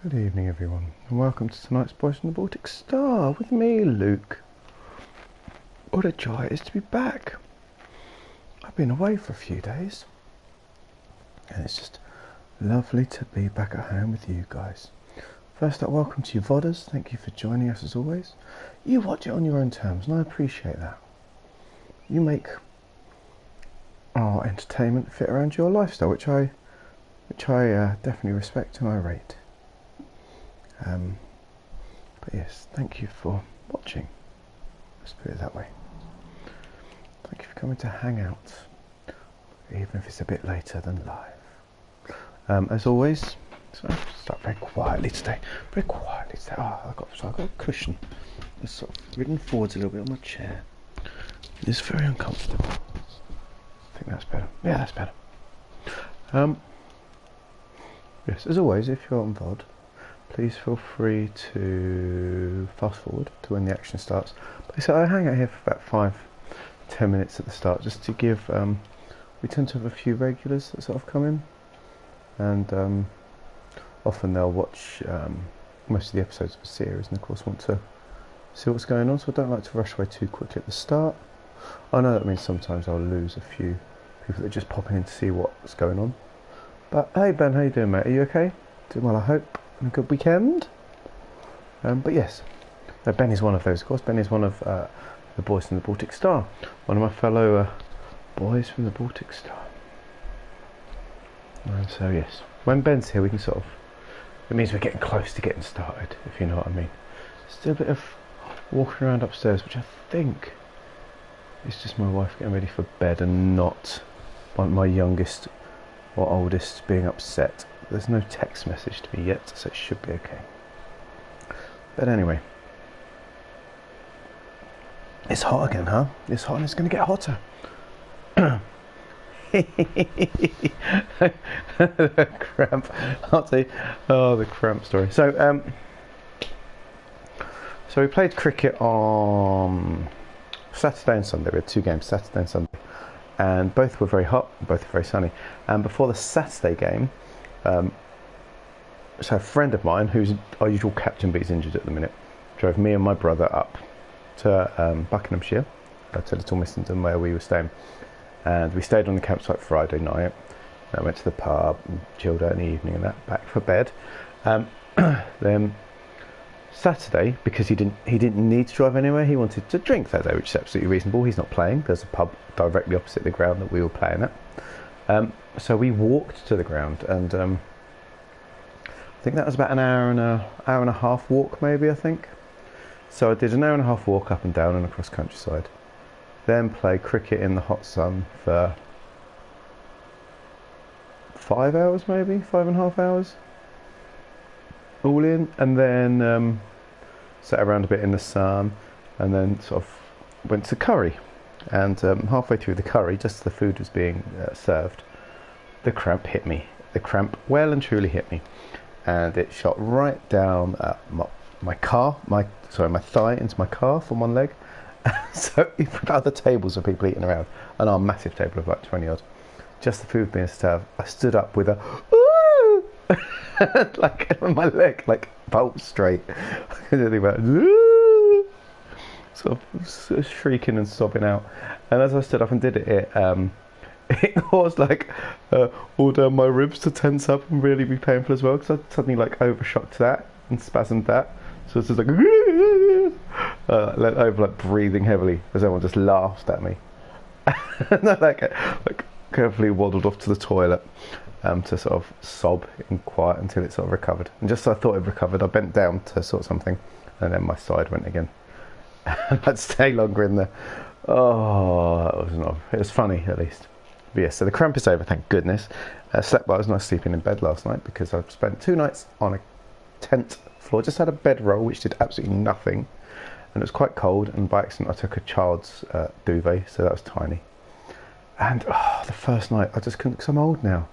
Good evening everyone, and welcome to tonight's Boys from the Baltic Star with me, Luke. What a joy it is to be back. I've been away for a few days, and it's just lovely to be back at home with you guys. First up, welcome to you VODers, thank you for joining us as always. You watch it on your own terms, and I appreciate that. You make our entertainment fit around your lifestyle, which I definitely respect and I rate. But yes, thank you for watching. Let's put it that way. Thank you for coming to hang out, even if it's a bit later than live. As always, so I'll start very quietly today. Very quietly today. I've got a cushion. It's sort of ridden forwards a little bit on my chair. It's very uncomfortable. I think that's better. Yeah, that's better. Yes, as always, if you're on VOD, please feel free to fast forward to when the action starts. But so I hang out here for about 5-10 minutes at the start, just to give. We tend to have a few regulars that sort of come in, and often they'll watch most of the episodes of a series, and of course want to see what's going on. So I don't like to rush away too quickly at the start. I know that means sometimes I'll lose a few people that are just popping in to see what's going on. But hey Ben, how you doing, mate? Are you okay? Doing well, I hope. A good weekend. But yes, Ben is one of those, of course. Ben is one of the boys from the Baltic Star. One of my fellow boys from the Baltic Star. And so yes, when Ben's here we can sort of, it means we're getting close to getting started, if you know what I mean. Still a bit of walking around upstairs, which I think is just my wife getting ready for bed and not my youngest or oldest being upset. There's no text message to me yet, so it should be okay. But anyway, it's hot again, huh? It's hot and it's going to get hotter. The cramp. I'll tell you. Oh, the cramp story. So we played cricket on Saturday and Sunday. We had 2 games, Saturday and Sunday. And both were very hot, both were very sunny. And before the Saturday game, so a friend of mine, who's our usual captain but he's injured at the minute, drove me and my brother up to Buckinghamshire, to Little Missenden where we were staying, and we stayed on the campsite Friday night. I went to the pub and chilled out in the evening and that, back for bed. Then Saturday, because he didn't need to drive anywhere, he wanted to drink that day, which is absolutely reasonable. He's not playing. There's a pub directly opposite the ground that we were playing at. So we walked to the ground, and I think that was about an hour and a half walk, maybe, I think. So I did an hour and a half walk up and down and across countryside, then played cricket in the hot sun for 5 hours, maybe 5.5 hours, all in, and then sat around a bit in the sun, and then sort of went to curry. And halfway through the curry, just as the food was being served, the cramp hit me. The cramp well and truly hit me, and it shot right down my thigh into my calf on one leg. So with other tables of people eating around, and our massive table of like 20 odd, just the food being served, I stood up with a ooh! Like my leg like bolt straight. Sort of shrieking and sobbing out, and as I stood up and did it, it caused like all down my ribs to tense up and really be painful as well, because I suddenly like overshocked that and spasmed that, so it's just like let over, like breathing heavily as everyone just laughed at me. And I like carefully waddled off to the toilet to sort of sob in quiet until it sort of recovered. And just as I thought it recovered, I bent down to sort something, and then my side went again. And I'd stay longer in there. Oh, that was not. It was funny at least. But yes, so the cramp is over, thank goodness. Slept well. I was nice sleeping in bed last night because I've spent 2 nights on a tent floor. Just had a bedroll which did absolutely nothing, and it was quite cold. And by accident, I took a child's duvet, so that was tiny. And the first night, I just couldn't, because I'm old now,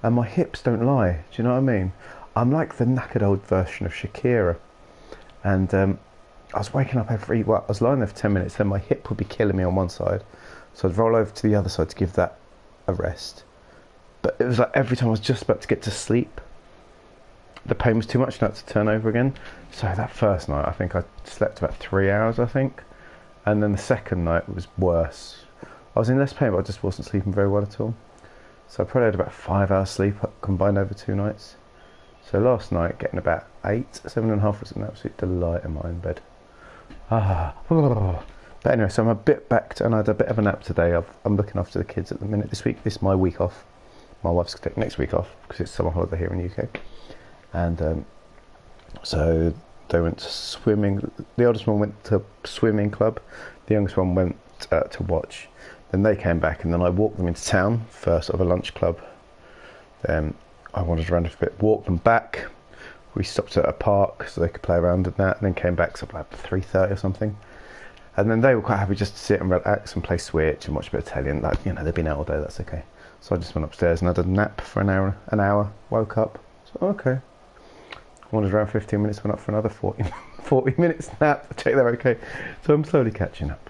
and my hips don't lie. Do you know what I mean? I'm like the knackered old version of Shakira, and I was waking up I was lying there for 10 minutes, then my hip would be killing me on one side, so I'd roll over to the other side to give that a rest. But it was like every time I was just about to get to sleep, the pain was too much and I had to turn over again. So that first night, I think I slept about 3 hours, I think. And then the second night was worse. I was in less pain, but I just wasn't sleeping very well at all. So I probably had about 5 hours sleep combined over 2 nights. So last night, getting about 7.5 was an absolute delight in my own bed. But anyway, so I'm a bit back and I had a bit of a nap today. I'm looking after the kids at the minute. This is my week off. My wife's going to take next week off because it's summer holiday here in the UK. And so they went to swimming. The oldest one went to swimming club. The youngest one went to watch. Then they came back and then I walked them into town for sort of a lunch club. Then I wandered around a bit, walked them back. We stopped at a park so they could play around at that, and then came back something like 3:30 or something. And then they were quite happy just to sit and relax and play Switch and watch a bit of telly. And like, you know, they've been out all day, that's okay. So I just went upstairs and had a nap for an hour, woke up. So, okay. Wandered around 15 minutes, went up for another 40 minutes nap. Check they're okay. So I'm slowly catching up.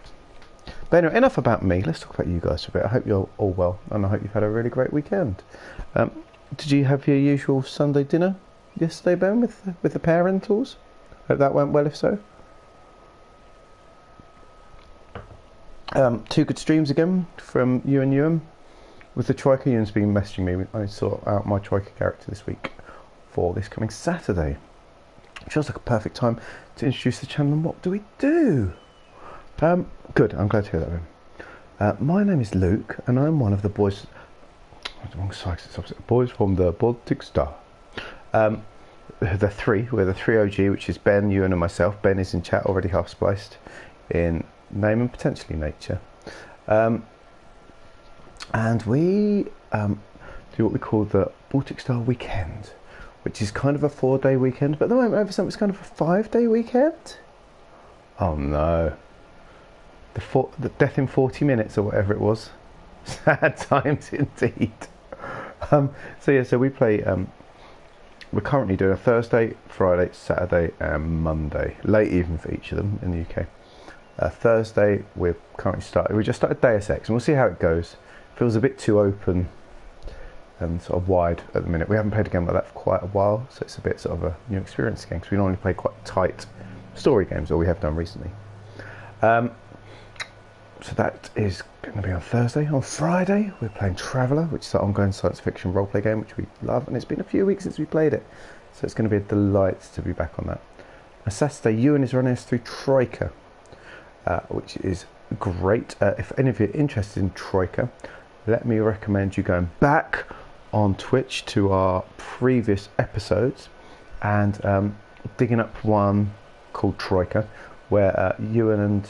But anyway, enough about me. Let's talk about you guys for a bit. I hope you're all well and I hope you've had a really great weekend. Did you have your usual Sunday dinner yesterday, Ben, with the parentals? Hope that went well, if so. 2 good streams again from you and Ewan. With the Troika, Ewan's been messaging me. I sort out my Troika character this week for this coming Saturday. It feels like a perfect time to introduce the channel and what do we do? Good, I'm glad to hear that, Ben. My name is Luke and I'm one of the boys... wrong side, it's opposite. Boys from the Baltic Star. We're the three OG, which is Ben, Ewan and myself. Ben is in chat already half spliced in name and potentially nature. And we do what we call the Baltic Star Weekend, which is kind of a 4-day weekend, but at the moment over summer it's kind of a 5-day weekend. Oh no. The death in 40 minutes or whatever it was. Sad times indeed. So we play, we're currently doing a Thursday, Friday, Saturday and Monday. Late evening for each of them in the UK. Thursday we just started Deus Ex and we'll see how it goes. Feels a bit too open and sort of wide at the minute. We haven't played a game like that for quite a while, so it's a bit sort of a new experience game because we normally play quite tight story games, or we have done recently. So that is going to be on Thursday. On Friday we're playing Traveller, which is an ongoing science fiction roleplay game which we love, and it's been a few weeks since we played it, so it's going to be a delight to be back on that. On Saturday, Ewan is running us through Troika, which is great. If any of you are interested in Troika, let me recommend you going back on Twitch to our previous episodes and digging up one called Troika, where Ewan and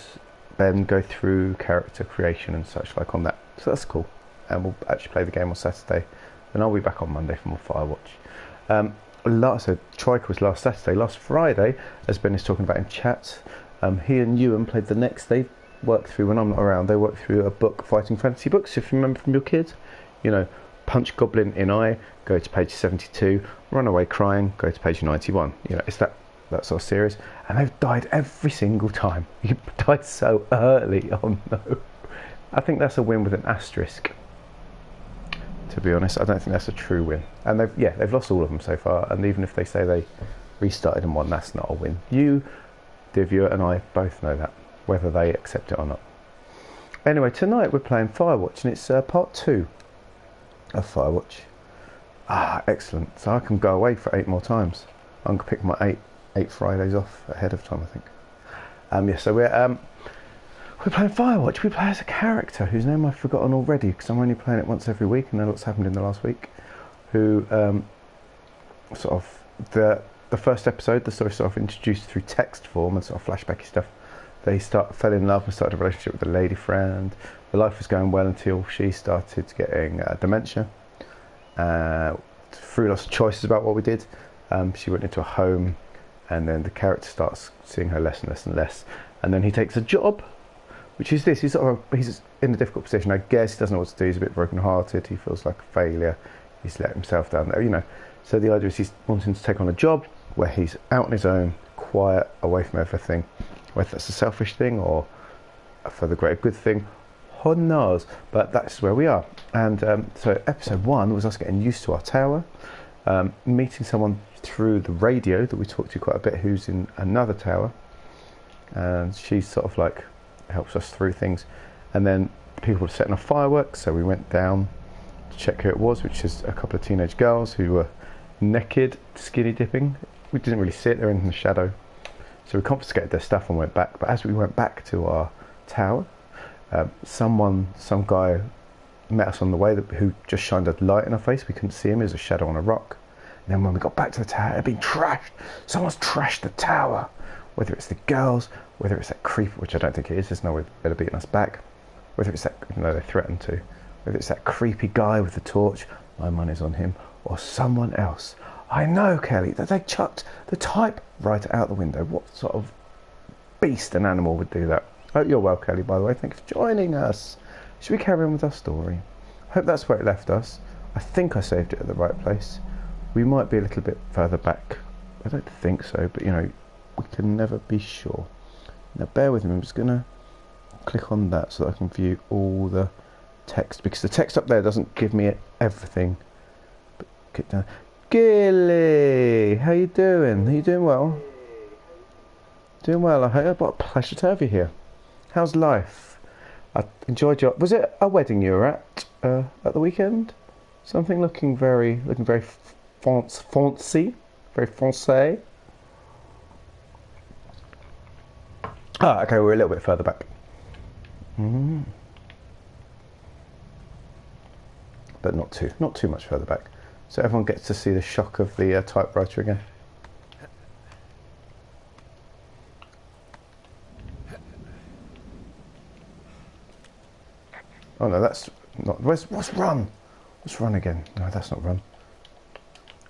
Ben go through character creation and such like on that. So that's cool. And we'll actually play the game on Saturday. And I'll be back on Monday for more Firewatch. So Troika was last Saturday. Last Friday, as Ben is talking about in chat, he and Ewan played the next day. Work through, when I'm not around, they work through a book, Fighting Fantasy books, if you remember from your kids. You know, Punch Goblin in Eye, go to page 72, Run Away Crying, go to page 91. You know, it's that sort of series. And they've died every single time. You died so early. Oh no. I think that's a win with an asterisk, to be honest. I don't think that's a true win. And they've lost all of them so far, and even if they say they restarted and won, that's not a win. You, dear viewer, and I both know that, whether they accept it or not. Anyway, tonight we're playing Firewatch, and it's part 2 of Firewatch. Excellent. So I can go away for 8 more times. I'm going to pick my 8 Fridays off ahead of time, I think. So we're playing Firewatch. We play as a character whose name I've forgotten already because I'm only playing it once every week, and then what's happened in the last week. Who sort of the first episode, the story sort of introduced through text form and sort of flashbacky stuff. They fell in love and started a relationship with a lady friend. The life was going well until she started getting dementia. Through lots of choices about what we did, she went into a home, and then the character starts seeing her less and less and less. And then he takes a job, which is this. He's in a difficult position. I guess he doesn't know what to do. He's a bit broken-hearted. He feels like a failure. He's let himself down there, you know. So the idea is he's wanting to take on a job where he's out on his own, quiet, away from everything. Whether that's a selfish thing or for the greater good thing, who knows? But that's where we are. And so episode 1 was us getting used to our tower. meeting someone through the radio that we talked to quite a bit, who's in another tower, and she sort of like helps us through things. And then people were setting off fireworks, so we went down to check who it was, which is a couple of teenage girls who were naked, skinny dipping. We didn't really see it, they were in the shadow, so we confiscated their stuff and went back. But as we went back to our tower, some guy met us on the way who just shined a light in our face. We couldn't see him, he was a shadow on a rock. And then when we got back to the tower, it had been trashed. Someone's trashed the tower. Whether it's the girls, whether it's that creep, which I don't think it is, there's no way they'd have beaten us back. Whether it's that, even though they threatened to. Whether it's that creepy guy with the torch, my money's on him. Or someone else. I know, Kelly, that they chucked the typewriter out the window. What sort of beast and animal would do that? Hope you're well, Kelly, by the way. Thank you for joining us. Should we carry on with our story? I hope that's where it left us. I think I saved it at the right place. We might be a little bit further back. I don't think so, but you know, we can never be sure. Now bear with me, I'm just going to click on that so that I can view all the text, because the text up there doesn't give me everything. But get down. Gilly, how you doing? Are you doing well? Doing well, I hope. What a pleasure to have you here. How's life? I enjoyed your... Was it a wedding you were at the weekend? Something looking very fancy, very français. Ah, okay, we're a little bit further back. But not too much further back. So everyone gets to see the shock of the typewriter again. Oh no, that's not. What's run? What's run again? No, that's not run.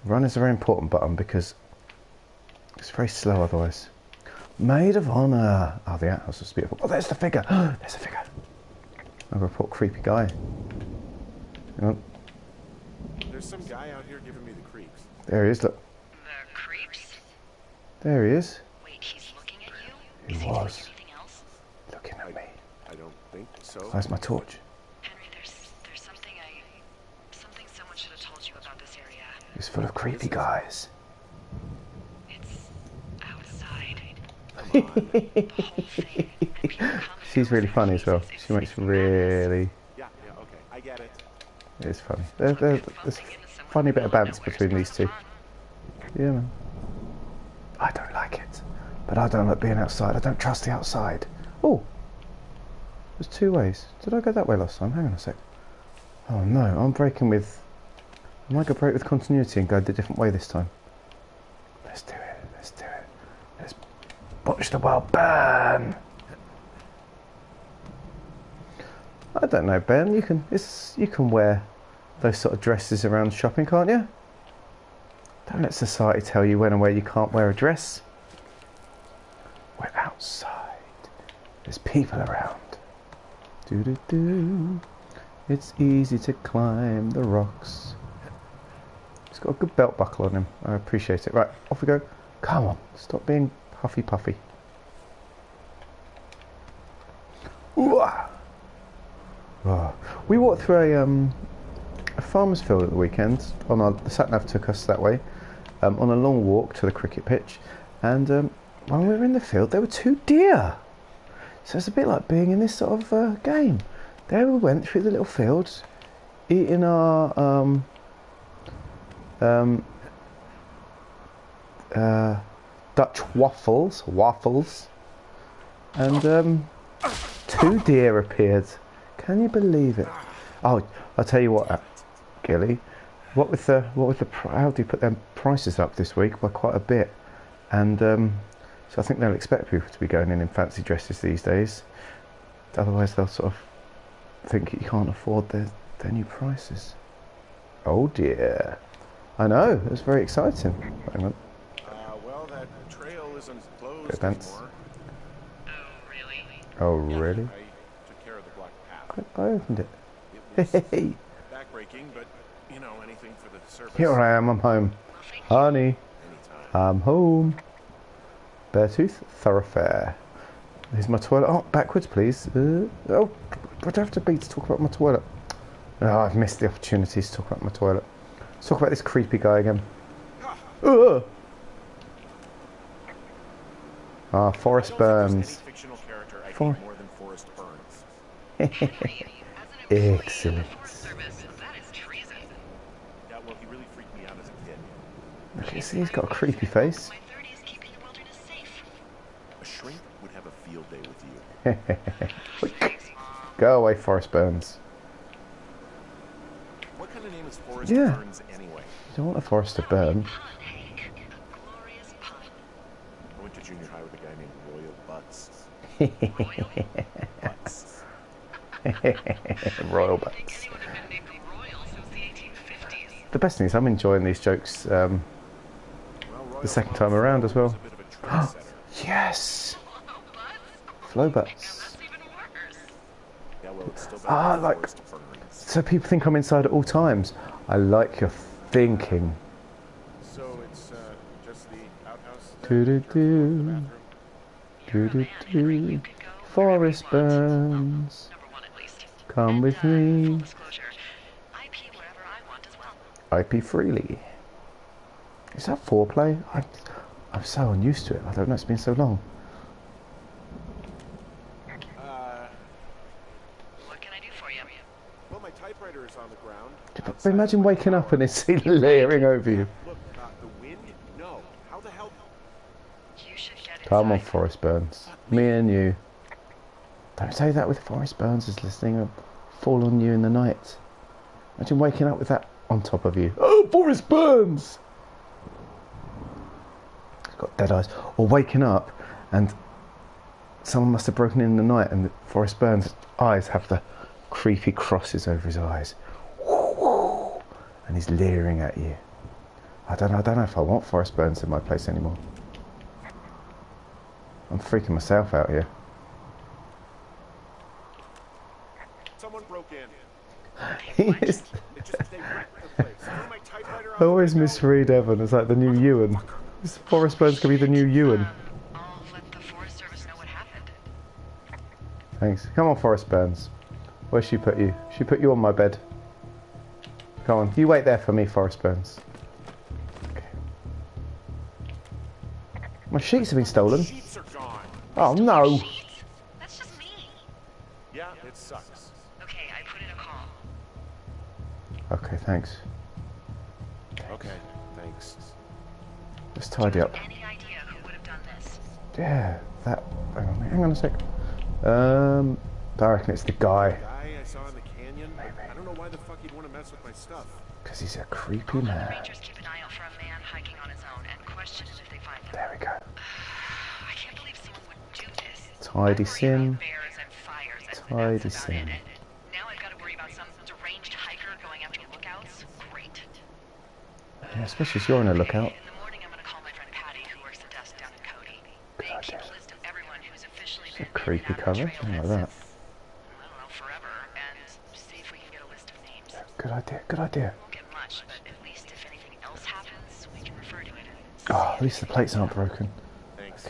Run is a very important button because it's very slow otherwise. Maid of Honor. Oh, the outhouse is beautiful. Oh, there's the figure. There's the figure. I'll report creepy guy. Hang on. There's some guy out here giving me the creeps. There he is, look. The creeps? There he is. Wait, he's looking at you? He was. Doing anything else? Looking at me. I don't think so. Where's my torch? Henry, there's something someone should have told you about this area. It's full of creepy guys. It's outside. Come on. The whole thing. And people come and She's go really for funny as well. reasons. She makes It's madness. really... Yeah, okay. I get it. It's funny. There's a funny bit of balance between these two. Yeah, man. I don't like it. But I don't like being outside. I don't trust the outside. Oh! There's two ways. Did I go that way last time? Hang on a sec. Oh no, I'm breaking with... I might go break with continuity and go the different way this time. Let's do it. Let's do it. Let's watch the world burn! I don't know, Ben. You can wear those sort of dresses around shopping, can't you? Don't let society tell you when and where you can't wear a dress. We're outside. There's people around. Do. It's easy to climb the rocks. He's got a good belt buckle on him. I appreciate it. Right, off we go. Come on, stop being puffy. Ooh. Oh. We walked through a farmer's field at the weekend. The sat-nav took us that way, on a long walk to the cricket pitch, and when we were in the field there were 2 deer. So it's a bit like being in this sort of game. There we went through the little fields, eating our Dutch waffles, and 2 deer appeared. Can you believe it? Oh, I'll tell you what, Gilly. What with the how do you put their prices up this week by quite a bit, and so I think they'll expect people to be going in fancy dresses these days. Otherwise, they'll sort of think you can't afford their new prices. Oh dear! I know, it was very exciting. Hang on. Well, that trail isn't closed Events. anymore. Oh, really? Oh really? I took care of the block path. I opened it. It was Hey, backbreaking, but you know, anything for the service. here I am. I'm home, Well, thank you. honey. Anytime. I'm home. Beartooth Thoroughfare. Here's my toilet. Oh, backwards, please. Oh, what do I have to be to talk about my toilet? Oh, I've missed the opportunity to talk about my toilet. Let's talk about this creepy guy again. Ugh. Ah, Forrest Burns. Fictional character I For- hate more than Forrest Burns. Excellent. That is treason. Yeah, well, he really freaked me out as a kid. Okay, see, he's got a creepy face. My 30s keeping the wilderness safe. A shrink would have a field day with you. Go away, Forrest Burns. What kind of name is Forrest Yeah. Burns anyway? You don't want a forest to burn. Pun, Hank. A glorious pun. I went to junior high with a guy named Royal Butts. Butts. Royal I think Butts. anyone had been named the Royal since the 1850s. The best thing is I'm enjoying these jokes Well, Royal the second Butts time around as well. was a bit of a trendsetter. Yes! Hello, Buzz. Flow Now butts. that's even worse. Yeah, well, it's still better Ah, than like- Forrest Burns. So people think I'm inside at all times. I like your thinking. So it's just the outhouse. Do-do-do. Do-do-do. Forest Burns. Number one at least. Come And, with full me. disclosure, I pee wherever I want as well. IP freely. Is that foreplay? I'm so unused to it. I don't know, it's been so long. What can I do for you? Well, my typewriter is on the ground. But outside imagine of my waking up door. and it's layering over you. Look, the wind? No. How the hell? You should get inside. Come on, Forrest Burns. Me and you. Don't say that with Forrest Burns is listening and fall on you in the night. Imagine waking up with that on top of you. Oh, Forrest Burns! He's got dead eyes. Or waking up and someone must have broken in the night and Forrest Burns' eyes have the creepy crosses over his eyes. And he's leering at you. I don't know if I want Forrest Burns in my place anymore. I'm freaking myself out here. Someone broke in. He is. It just, they wrecked the place. Threw my typewriter out I always the window. misread Evan as like the new Ewan. This Forrest Burns could be the new Ewan. I'll let the Forest Service know what happened. Thanks. Come on, Forrest Burns. Where's she put you? She put you on my bed. Come on, you wait there for me, Forrest Burns. Okay. My sheets have been stolen. Sheets are gone. Oh no! Sheets? That's just me. Yeah, it sucks. Okay, I put in a call. Okay, thanks. Okay, thanks. Let's tidy up. Any idea who would have done this? Yeah, that. Hang on a sec. I reckon it's the guy. Guy I saw in the canyon. I don't know why the fuck he'd want to mess with my stuff. Because he's a creepy The man. rangers keep an eye out for a man hiking on his own and question him if they find him. There we go. I can't believe someone would do this. Tidy I worry sin. about bears and fires, and Tidy that's about sin. it. Now I've got to worry about some deranged hiker going after lookouts. Great. Yeah, especially if you're on a lookout. In the morning, I'm going to call my friend Patty, who works the desk down in Cody. They keep a list of everyone who's officially been creepy in and out of the cover, trail something like bed that. since, I don't know, forever, and see if we can get a list of names. Good idea, good idea. Won't get much, but at least if anything else happens, we can refer to it. Oh, at least the plates aren't broken. Thanks.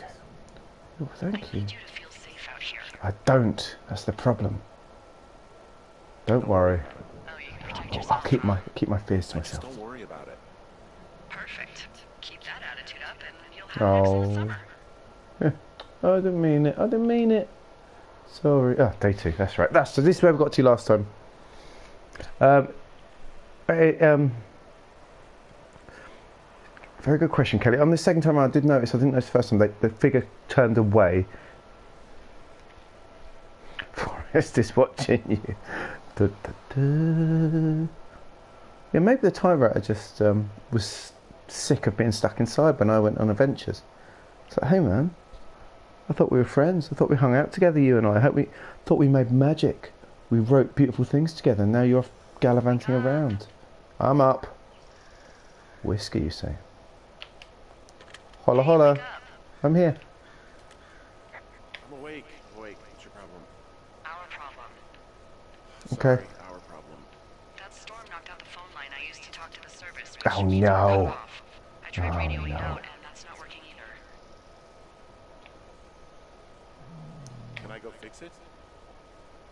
Oh, I thank you. need you to feel safe out here. I don't. That's the problem. Don't worry. Oh, you can protect I'll yourself. keep my fears to Just myself. don't worry about it. Perfect. Keep that attitude up, and you'll have an excellent Oh. summer. I didn't mean it. I didn't mean it. Sorry. Oh, day 2. That's right. So this is where we got to last time. Very good question, Kelly. On the second time around, I did notice. I didn't notice the first time. The figure turned away. Forrest is watching you. Da, da, da. Yeah, maybe the typewriter just was sick of being stuck inside when I went on adventures. It's like, hey man, I thought we were friends. I thought we hung out together, you and I. Thought we made magic. We wrote beautiful things together. Now you're off gallivanting around. I'm up. Whiskey, you say? Holla holla. Wake up. I'm here. I'm awake. What's your problem? Our problem. Okay. Sorry, our problem. That storm knocked out the phone line I used to talk to the service. Oh, which means we're no. cut off. I tried Oh, radioing no. out, and that's not working either. Can I go fix it?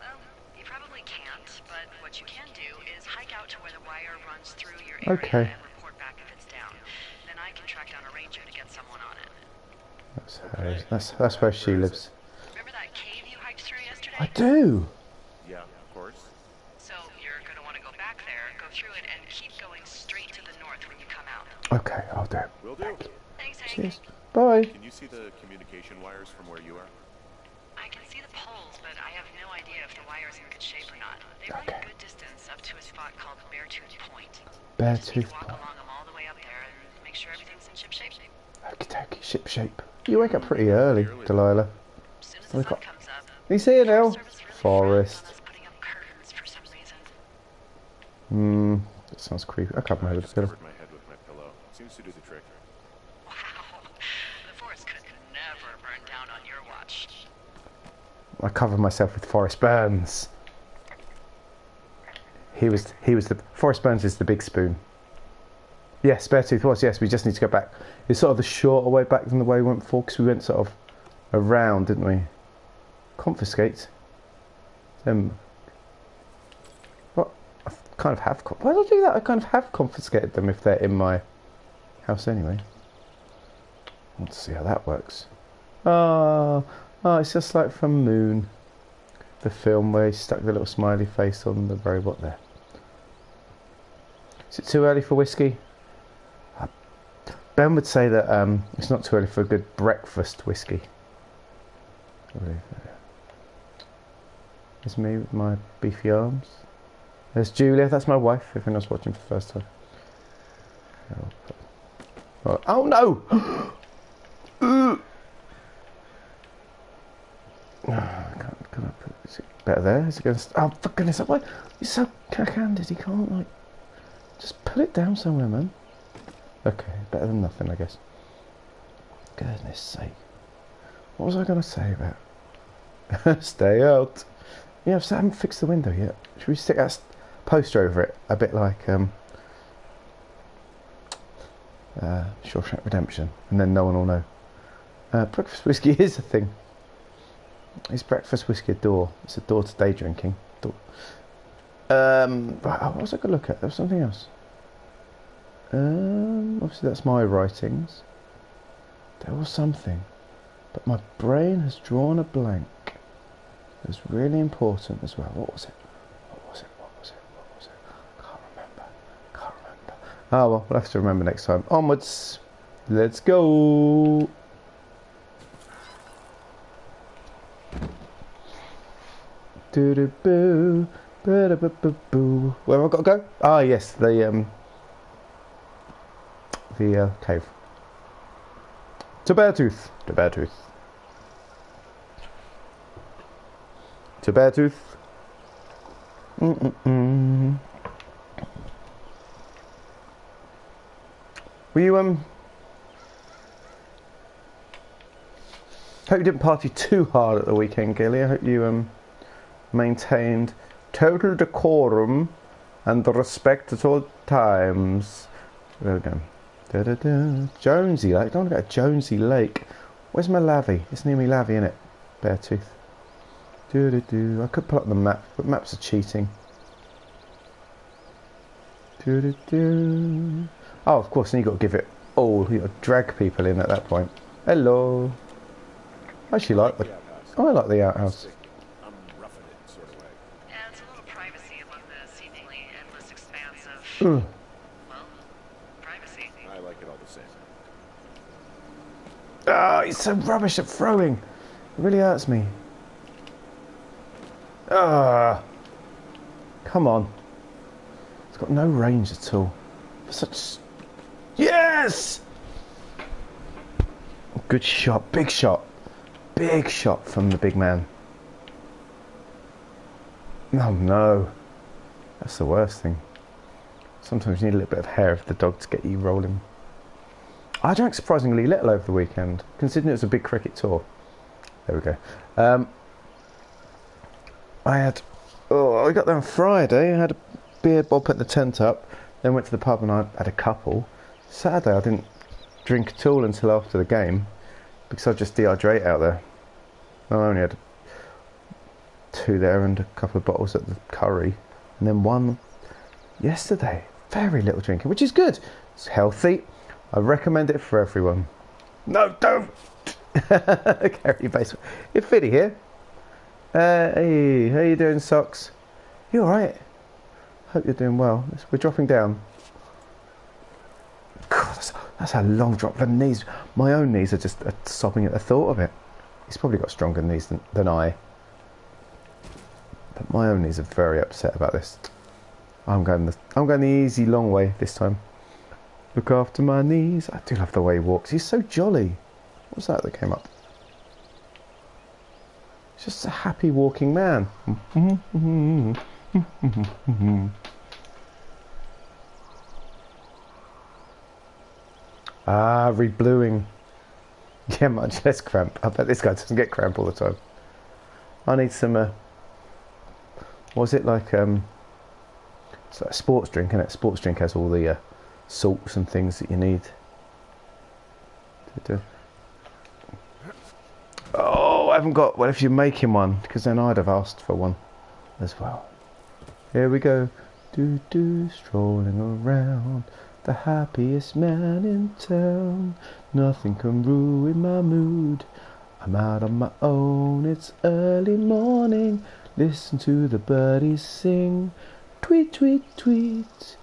Well, you probably can't, but what you can do is hike out to where the wire runs through your area Okay. and report back if it's down. Then I can track down a ranger to get someone on it. That's where she lives. Remember that cave you hiked through yesterday? I do. Yeah, of course. So you're going to want to go back there, go through it, and keep going straight to the north when you come out. Okay, I'll do it. Will do. Thanks, Hank. Cheers. Bye. Can you see the communication wires from where you are? I can see the poles, but I have no idea if the wire's in good shape or not. They run a good distance up to a spot called Beartooth Point. Beartooth Walk Point. along them all the way up there and make sure everything's in ship shape. Okie dokie, ship shape. You wake up pretty early, Delilah. As soon as the Wake sun up. comes up, He's here now. service really Forest. frowns on us putting up curtains for some reason. That sounds creepy. I covered my head with a pillow. Covered my head with my pillow. Seems to do the trick. Wow. The forest could never burn down on your watch. I covered myself with Forrest Burns. He was the Forrest Burns is the big spoon. Yes, Beartooth was. Yes, we just need to go back. It's sort of the shorter way back than the way we went before, because we went sort of around, didn't we? Confiscate them. What? I kind of have. Why did I do that? I kind of have confiscated them if they're in my house anyway. Let's see how that works. Oh, it's just like from Moon, the film where he stuck the little smiley face on the robot there. Is it too early for whiskey? Ben would say that it's not too early for a good breakfast whiskey. There's me with my beefy arms. There's Julia, that's my wife, if anyone's watching for the first time. Oh no! Can I put, is it better there? Is it going to... Oh, for goodness sake, why? He's so cack-handed, he can't, like... Just put it down somewhere, man. Okay, better than nothing, I guess. Goodness sake. What was I going to say about... Stay out. Yeah, I haven't fixed the window yet. Should we stick that poster over it? A bit like, Shawshank Redemption. And then no one will know. Breakfast whiskey is a thing. Is breakfast whiskey a door? It's a door to day drinking. Door. Right, what was I going to look at? There was something else. Obviously that's my writings. There was something, but my brain has drawn a blank. It was really important as well. What was it? What was it? What was it? What was it? Can't remember. Can't remember. Oh well, we'll have to remember next time. Onwards. Let's go. Do do boo. Boo. Where have I got to go? Ah, yes, the cave. To Beartooth. To Beartooth. To Beartooth. Were you hope you didn't party too hard at the weekend, Gilly. I hope you maintained total decorum and respect at all times. There we go. Jonesy Lake. I don't want to go to Jonesy Lake. Where's my lavvy? It's near me lavvy, innit? Beartooth. I could pull up the map, but maps are cheating. Oh, of course, then you've got to give it all. You've got to drag people in at that point. Hello. I actually like the... Oh, I like the outhouse. I'm roughing it sort of way. Yeah, it's a little privacy among the seemingly endless expanse of, well, privacy. I like it all the same. Ah, he's so rubbish at throwing. It really hurts me. Ah, come on. It's got no range at all. For such... Yes! Good shot, big shot. Big shot from the big man. Oh no. That's the worst thing. Sometimes you need a little bit of hair of the dog to get you rolling. I drank surprisingly little over the weekend, considering it was a big cricket tour. There we go. I got there on Friday. I had a beer, Bob put the tent up, then went to the pub and I had a couple. Saturday I didn't drink at all until after the game because I just dehydrate out there. I only had 2 there and a couple of bottles at the curry. and then one yesterday. Very little drinking, which is good. It's healthy. I recommend it for everyone. No, don't! Carry base. It's Fiddy here. Hey, how you doing, Socks? You alright? Hope you're doing well. We're dropping down. God, that's a long drop. The knees, my own knees are just sobbing at the thought of it. He's probably got stronger knees than I. But my own knees are very upset about this. I'm going the easy long way this time. Look after my knees. I do love the way he walks. He's so jolly. What's that came up? He's just a happy walking man. Rebluing. Yeah, much less cramp. I bet this guy doesn't get cramp all the time. I need some, was it like, it's like a sports drink, isn't it? Sports drink has all the salts and things that you need to do. Oh, I haven't got, well, if you're making one, because then I'd have asked for one as well. Here we go. Strolling around, the happiest man in town. Nothing can ruin my mood. I'm out on my own, it's early morning. Listen to the birdies sing. Tweet, tweet, tweet.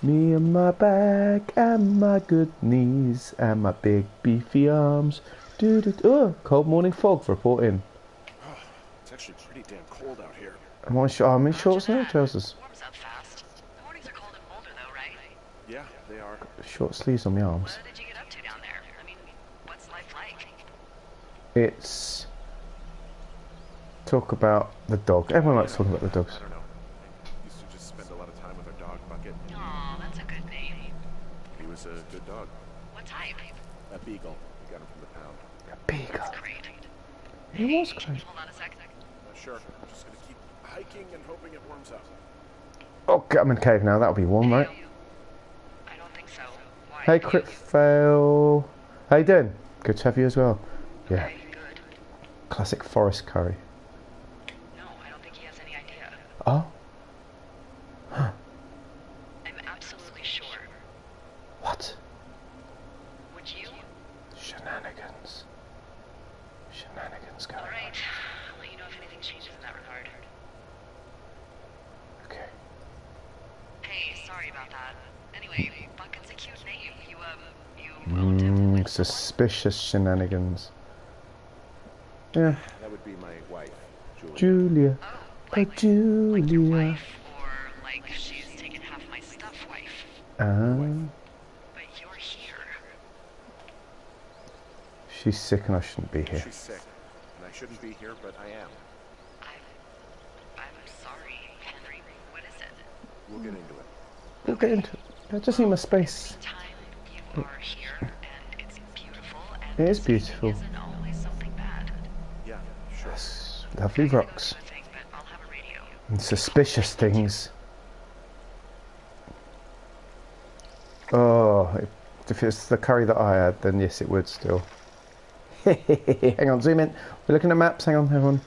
Me and my bag and my good knees and my big beefy arms. Oh, cold morning fog reporting. It's actually pretty damn cold out here. I'm in shorts now, trousers. Warms up fast. The mornings are cold in Boulder, though, right? Yeah, they are. Short sleeves on my arms. What did you get up to down there? I mean, what's life like? It's talk about the dog. Everyone likes talking about the dogs. I don't know. I used to just spend a lot of time with our dog, Bucket. Aw, that's a good name. He was a good dog. What type? A beagle. We got him from the pound. A beagle. That's great. He was great. Hold on a sec. Sure. I'm just gonna keep hiking and hoping it warms up. Okay, I'm in the cave now. That'll be warm, right? I don't think so. Why? Hey, crit fail. How you doing? Good to have you as well. Yeah. Okay, good. Classic forest curry. No, I don't think he has any idea. Oh. I'm absolutely sure. What? Would you? Shenanigans. Shenanigans going All on. right. I'll let you know if anything changes in that regard. Okay. Hey, sorry about that. Anyway, Bucket's a cute name. You owned him with someone? Suspicious shenanigans. Yeah. That would be my wife, Julie. Julia. Oh, Oh, Julia. like your wife, or like she's taken half my stuff wife. But you're here. She's sick and I shouldn't be here. She's sick, and I shouldn't be here, but I am. I'm sorry, Henry. What is it? We'll get into it. We'll get into it. I just need my space. Time you are here, and it's beautiful, and It is beautiful. isn't always something bad. Yeah, sure. Yes, lovely I gotta go rocks. do a thing, but I'll have a radio. And suspicious things. Oh, if it's the curry that I had, then yes, it would still. Hang on, zoom in. We're looking at maps. Hang on, everyone.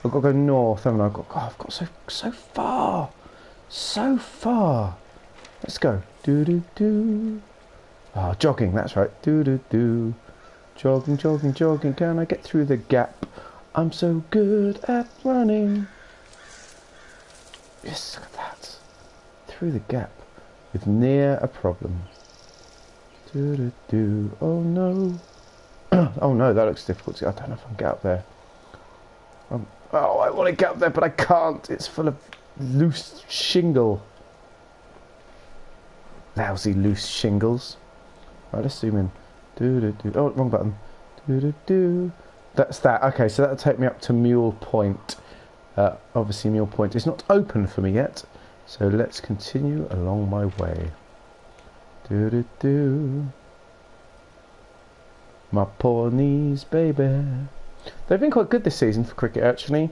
I've got to go north, haven't I? I've got so far, so far. Let's go. Do do do. Ah, jogging. That's right. Do do do. Jogging, jogging, jogging. Can I get through the gap? I'm so good at running. Yes, look at that. Through the gap with near a problem. Do do do. Oh no. Oh no, that looks difficult. I don't know if I can get up there. Oh, I want to get up there, but I can't. It's full of loose shingle. Lousy loose shingles. Right, let's zoom in. Do do do. Oh, wrong button. Do do do. That's that. Okay, so that'll take me up to Mule Point. Obviously, Mule Point is not open for me yet, so let's continue along my way. Do do do. My poor knees, baby. They've been quite good this season for cricket, actually.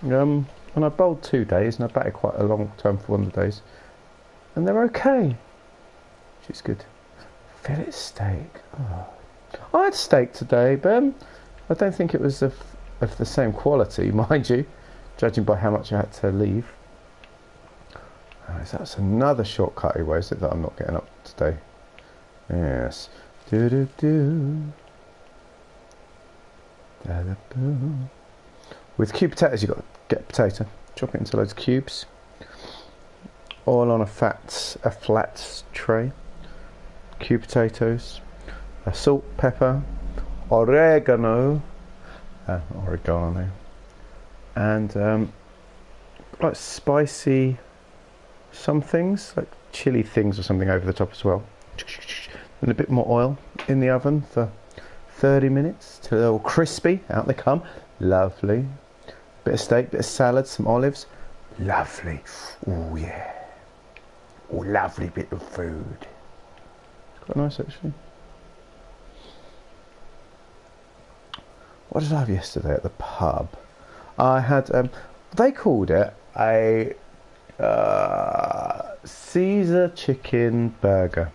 And I bowled 2 days, and I batted quite a long time for one of the days, and they're okay, which is good. Fillet steak. Oh. I had steak today, but I don't think it was of the same quality, mind you, judging by how much I had to leave. That's another shortcutty way, is it, that I'm not getting up today? Yes. Do do do. Da da boo. With cube potatoes, you've got to get a potato, chop it into loads of cubes. All on a flat tray. Cube potatoes, salt, pepper, oregano, and like spicy some things, like chili things or something over the top as well. And a bit more oil in the oven for 30 minutes till they're all crispy. Out they come. Lovely. Bit of steak, bit of salad, some olives. Lovely. Oh yeah. Oh, lovely bit of food. It's quite nice actually. What did I have yesterday at the pub? I had, they called it a Caesar chicken burger.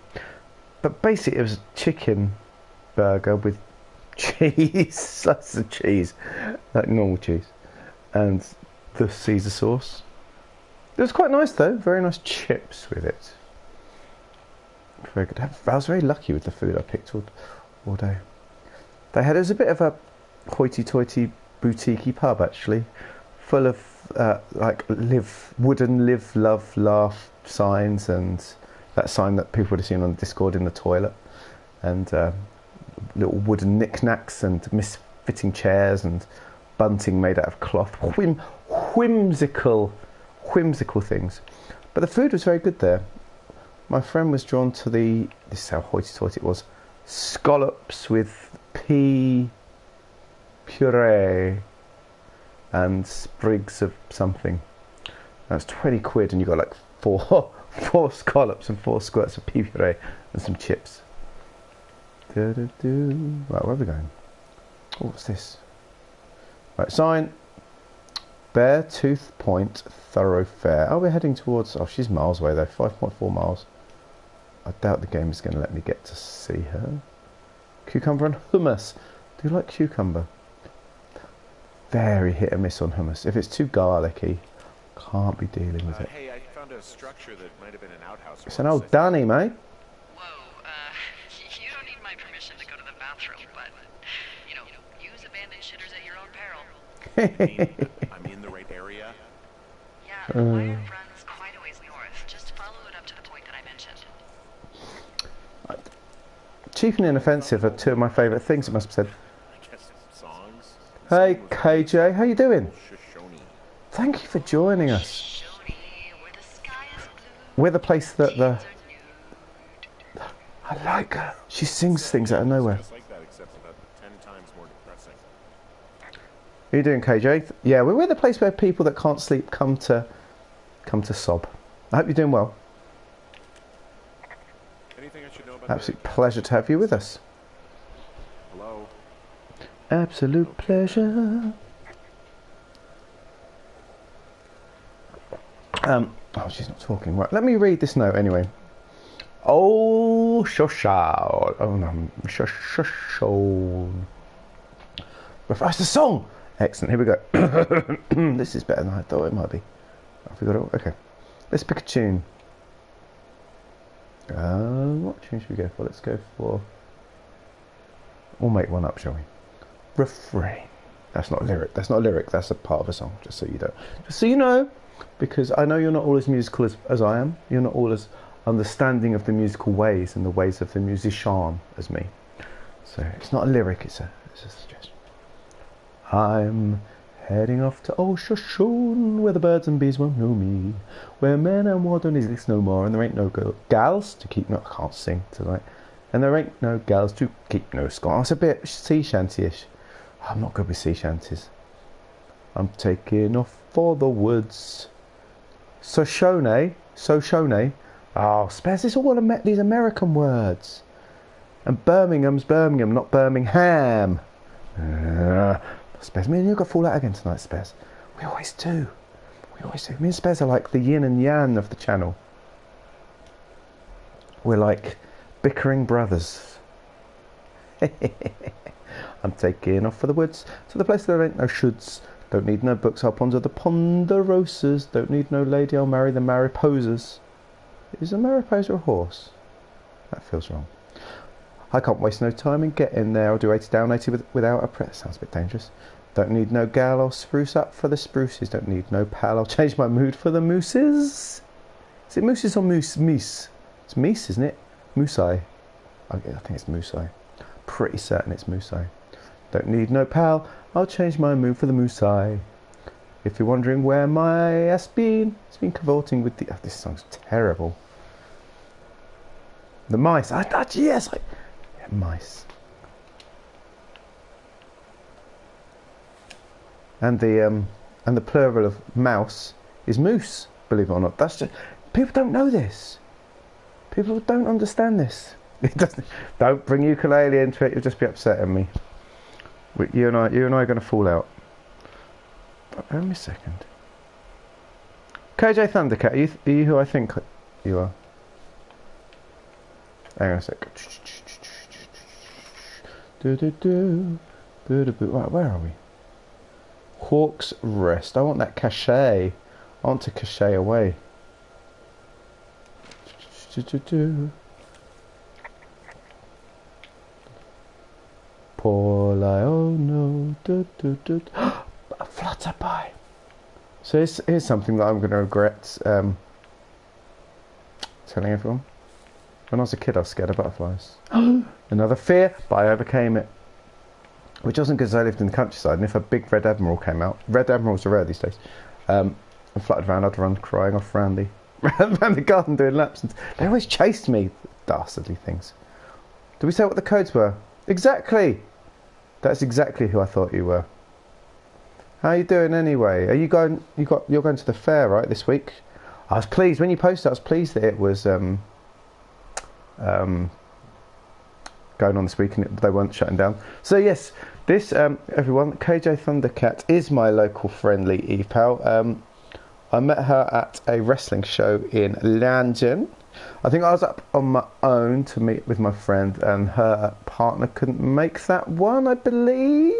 But basically it was a chicken burger with cheese, slices of cheese, like normal cheese, and the Caesar sauce. It was quite nice though, very nice chips with it. Very good. I was very lucky with the food I picked all day. It was a bit of a hoity-toity boutique-y pub actually, full of like wooden live, love, laugh signs, and that sign that people would have seen on Discord in the toilet, and little wooden knickknacks and misfitting chairs and bunting made out of cloth. Whimsical things. But the food was very good there. My friend was drawn to this is how hoity-toity it was, scallops with pea puree and sprigs of something. That's 20 quid and you got like four scallops and 4 squirts of pea puree and some chips. Right, where are we going? Oh, what's this? Right, sign. Beartooth Point Thoroughfare. Oh, we're heading towards... Oh, she's miles away though. 5.4 miles. I doubt the game is going to let me get to see her. Cucumber and hummus. Do you like cucumber? Very hit and miss on hummus. If it's too garlicky, can't be dealing with it. Hey, I found a structure that might have been an outhouse. It's an old Danny, mate. Whoa, you don't need my permission to go to the bathroom, but, you know, use abandoned shitters at your own peril. I'm in the right area. Yeah, the wire runs quite a ways north. Just follow it up to the point that I mentioned. Cheap and inoffensive are two of my favourite things, it must be said. I guess songs. Hey, KJ, how you doing? Shoshone. Thank you for joining us. Shoshone, where the sky is blue, We're the place that the... teens are nude. I like her. She sings things out of nowhere. Just like that, except about 10 times more depressing. How you doing, KJ? Yeah, we're the place where people that can't sleep come to sob. I hope you're doing well. Anything I should know about Absolute pleasure to have you with us. Hello? Absolute pleasure. Oh, she's not talking. Right, let me read this note anyway. Oh, Shoshao. Oh, no. Shoshao. That's the song. Excellent. Here we go. This is better than I thought it might be. I forgot it. Okay. Let's pick a tune. What tune should we go for? Let's go for... We'll make one up, shall we? Refrain. That's not a lyric. That's not a lyric. That's a part of a song. Just so you don't. Just so you know, because I know you're not all as musical as I am. You're not all as understanding of the musical ways and the ways of the musician as me. So it's not a lyric. It's a suggestion. I'm heading off to old Shoshone, where the birds and bees won't know me, where men and war don't exist no more, and there ain't no gals to keep no... I can't sing tonight. And there ain't no gals to keep no score. It's a bit sea shanty-ish. I'm not good with sea shanties. I'm taking off for the woods. Shoshone. Oh, Spez, it's all these American words. And Birmingham's Birmingham, not Birmingham. Spez, me and you got to fall out again tonight, Spez. We always do. Me and Spez are like the yin and yang of the channel. We're like bickering brothers. I'm taking off for the woods, to the place there ain't no shoulds, Don't need no books, I'll ponder the ponderosas. Don't need no lady, I'll marry the mariposas. Is a mariposa a horse? That feels wrong. I can't waste no time and get in there. I'll do 80 down, 80 without a press. Sounds a bit dangerous. Don't need no gal, I'll spruce up for the spruces. Don't need no pal, I'll change my mood for the mooses. Is it mooses or moose? Meese. It's meese, isn't it? Moosei. I think it's moosei. Pretty certain it's moosei. Don't need no pal, I'll change my mood for the moosei. If you're wondering where my ass been, it's been cavorting with the... Oh, this song's terrible. The mice. Yes, yeah, mice. And the plural of mouse is moose. Believe it or not, that's just people don't know this. People don't understand this. It doesn't. Don't bring ukulele into it. You'll just be upsetting me. You and I are going to fall out. But wait a second. KJ Thundercat, are you who I think you are? Hang on a sec. Right, where are we? Hawk's Rest. I want that cachet. I want to cachet away. Paul, oh no. A flutterby. So here's something that I'm going to regret telling everyone. When I was a kid, I was scared of butterflies. Another fear, but I overcame it. Which wasn't because I lived in the countryside, and if a big red admiral came out, red admirals are rare these days, and fluttered around, I'd run crying off around the garden doing laps. And they always chased me, dastardly things. Did we say what the codes were? Exactly! That's exactly who I thought you were. How are you doing anyway? Are you going? You're going to the fair, right, this week? I was pleased when you posted. I was pleased that it was going on this week and they weren't shutting down. So yes, this everyone, KJ Thundercat is my local friendly Eve pal. I met her at a wrestling show in London. I think I was up on my own to meet with my friend, and her partner couldn't make that one, I believe,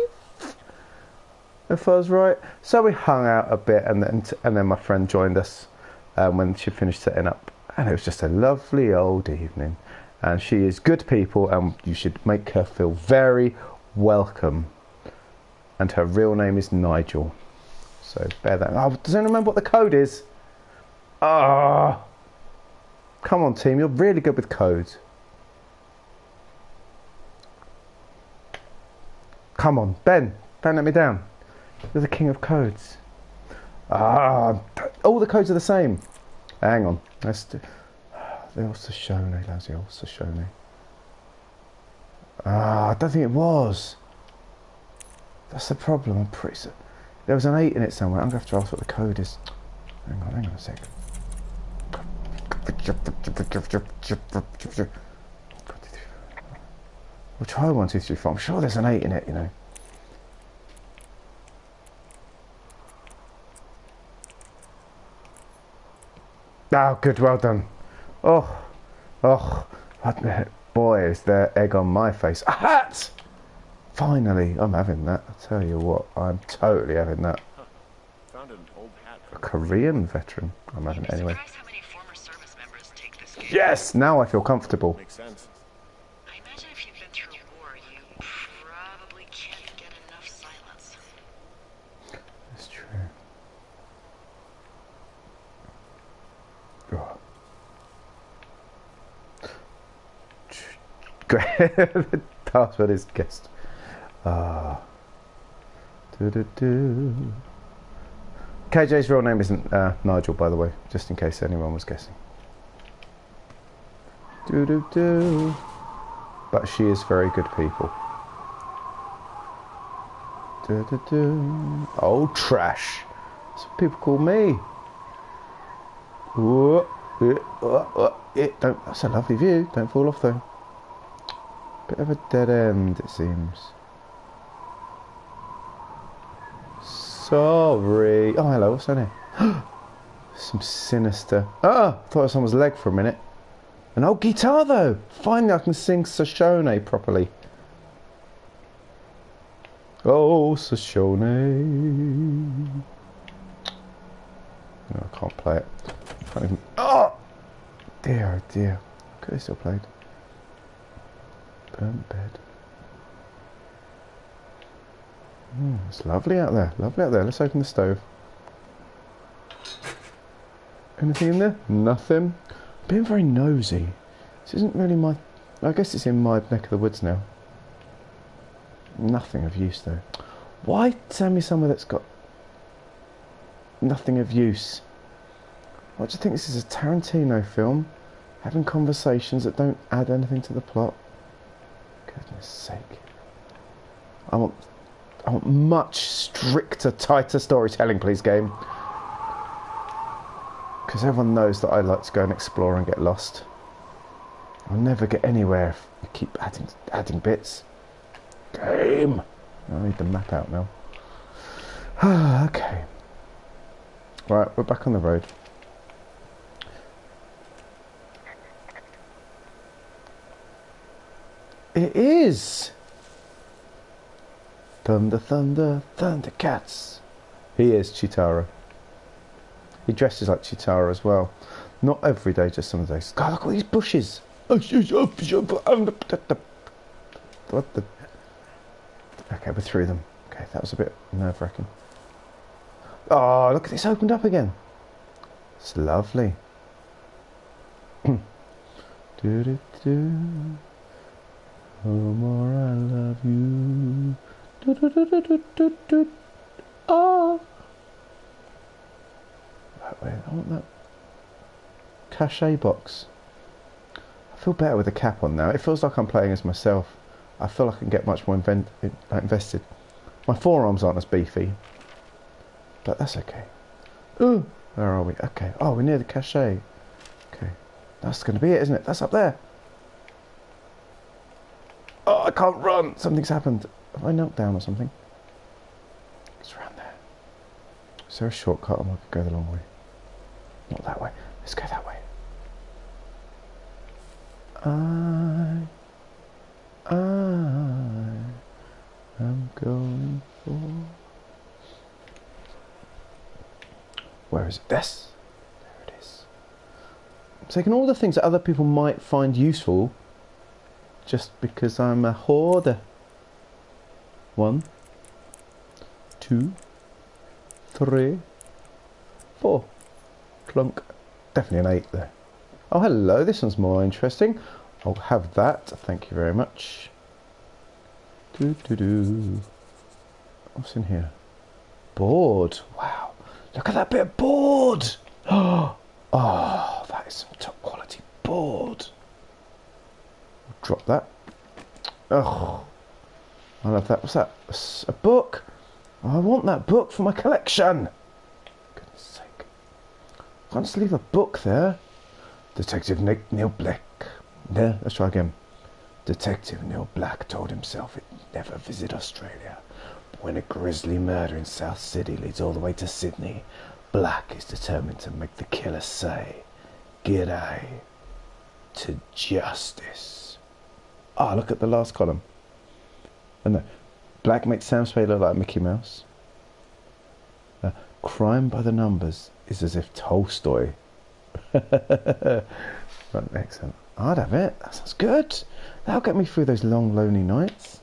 if I was right. So we hung out a bit, and then my friend joined us when she finished setting up, and it was just a lovely old evening. And she is good people, and you should make her feel very welcome. And her real name is Nigel. So bear that. Oh, does anyone remember what the code is? Ah. Oh. Come on, team, you're really good with codes. Come on, Ben, don't let me down. You're the king of codes. Ah, all the codes are the same. Hang on, let's do... The Ossashone, lousy Ossashone. Ah, I don't think it was. That's the problem, I'm pretty certain. There was an 8 in it somewhere. I'm going to have to ask what the code is. Hang on a sec. We'll try 1, 2, 3, 4. I'm sure there's an 8 in it, you know. Oh, good, well done. Oh, boy, is there egg on my face. A hat! Finally, I'm having that. I tell you what, I'm totally having that. Huh. Found an old hat. A Korean veteran. I'm having it anyway. How many former service members take this game? Yes, now I feel comfortable. Makes sense. I imagine if you've been through war, you probably can't get enough silence. That's true. Oh. The password is guessed. KJ's real name isn't Nigel, by the way, just in case anyone was guessing. But she is very good people. Oh, trash. That's what people call me. Don't. That's a lovely view. Don't fall off though. Bit of a dead end, it seems. Sorry. Oh, hello. What's on here? Some sinister. Ah, thought it was someone's leg for a minute. An old guitar though. Finally, I can sing Shoshone properly. Oh, Shoshone. No, I can't play it. Can't even... Oh! Dear, oh dear. Could have still played. Burnt bed. It's lovely out there. Lovely out there. Let's open the stove. Anything in there? Nothing. I'm being very nosy. This isn't really my... I guess it's in my neck of the woods now. Nothing of use though. Why tell me somewhere that's got nothing of use? What do you think, this is a Tarantino film? Having conversations that don't add anything to the plot? Goodness sake. I want much stricter, tighter storytelling, please, game. Because everyone knows that I like to go and explore and get lost. I'll never get anywhere if you keep adding bits. Game! I need the map out now. Okay. Right, we're back on the road. It is! Thunder, thunder, Thundercats. He is Chitara. He dresses like Chitara as well. Not every day, just some days. God, look at all these bushes. What the... Okay, we're through them. Okay, that was a bit nerve-wracking. Oh, look, it's opened up again. It's lovely. Do-do-do. Oh, more I love you. Do-do-do-do-do-do. Oh. Wait, I want that cachet box. I feel better with the cap on now. It feels like I'm playing as myself. I feel like I can get much more invested. My forearms aren't as beefy, but that's okay. Ooh, where are we? Okay. Oh, we're near the cachet. Okay, that's going to be it, isn't it? That's up there. Oh, I can't run. Something's happened. Have I knelt down or something? It's around there. Is there a shortcut, or I could go the long way? Not that way. Let's go that way. I am going for... Where is it? This. There it is. I'm taking all the things that other people might find useful just because I'm a hoarder. 1, 2, 3, 4. Clunk. Definitely an 8 there. Oh, hello. This one's more interesting. I'll have that. Thank you very much. What's in here? Board. Wow. Look at that bit of board. Oh, that is some top quality board. Drop that. Oh, I love that. What's that? A book? Oh, I want that book for my collection. Goodness sake. I can't just leave a book there. Detective Neil Black. Yeah, let's try again. Detective Neil Black told himself he'd never visit Australia. But when a grisly murder in South City leads all the way to Sydney, Black is determined to make the killer say, "G'day" to justice. Ah, look at the last column. Oh, no. Black makes Sam Spade look like Mickey Mouse. Crime by the numbers is as if Tolstoy. Right, excellent. I'd have it. That sounds good. That'll get me through those long, lonely nights.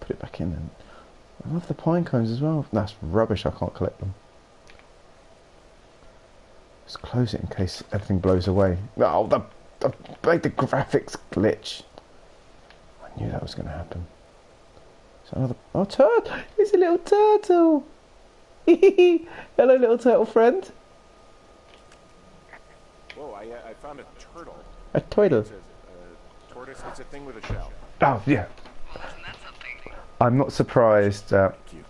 Put it back in then. I love the pine cones as well. That's rubbish. I can't collect them. Just close it in case everything blows away. Oh, I made the graphics glitch. I knew that was going to happen. So another... Oh, turtle! It's a little turtle! Hello, little turtle friend. Whoa, I found a turtle. A turtle? It's a tortoise. It's a thing with a shell. Oh, yeah. Well, isn't that something? I'm not surprised, Cute.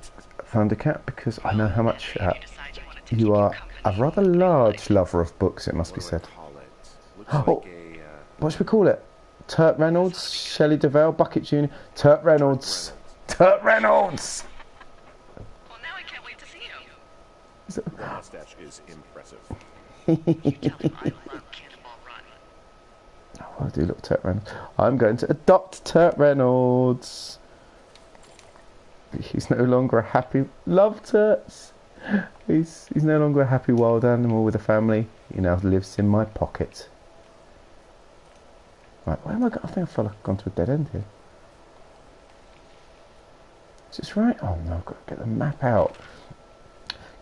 Thundercat, because I know how much You decide you want to you keep are company. a rather large lover of books, it must be What do said. I call it? Looks Oh. like a... What should we call it? Turt Reynolds, Shelley Duvall, Bucket Jr., Turt Reynolds. Turt Reynolds! Well, now I can't wait to see you. The mustache is impressive. You tell him I love Cannonball Run. Oh, I do look Turt Reynolds. I'm going to adopt Turt Reynolds. He's no longer a happy... Love Toots! He's no longer a happy wild animal with a family. He now lives in my pocket. Right, where am I going? I think I feel like I've gone to a dead end here. Is this right? Oh no, I've got to get the map out.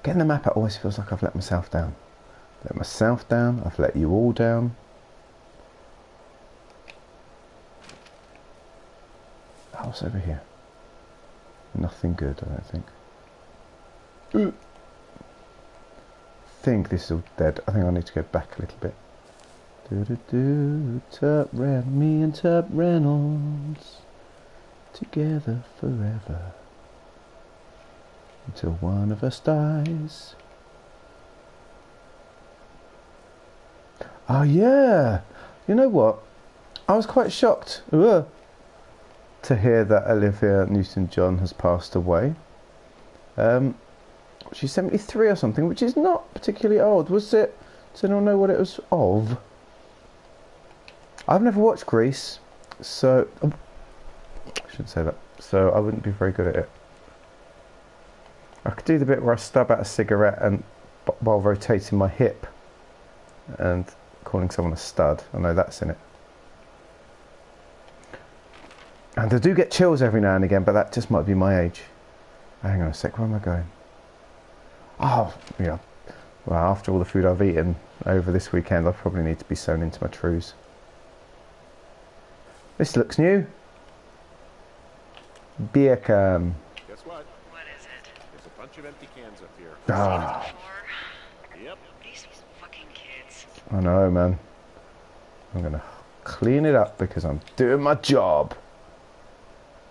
Getting the map out always feels like I've let myself down. Let myself down, I've let you all down. Oh, what's over here? Nothing good, I don't think. I think this is all dead. I think I need to go back a little bit. Me and Tub Reynolds together forever until one of us dies. Oh yeah, you know what? I was quite shocked to hear that Olivia Newton-John has passed away. She's 73 or something, which is not particularly old. Was it? Does anyone know what it was of? I've never watched Grease, so I shouldn't say that. So I wouldn't be very good at it. I could do the bit where I stub out a cigarette and while rotating my hip and calling someone a stud. I know that's in it. And I do get chills every now and again, but that just might be my age. Hang on a sec, where am I going? Oh, yeah. Well, after all the food I've eaten over this weekend, I probably need to be sewn into my trews. This looks new. Beer can. Guess what? What is it? There's a bunch of empty cans up here. Ah, Yep. These fucking kids. I know, man. I'm gonna clean it up because I'm doing my job.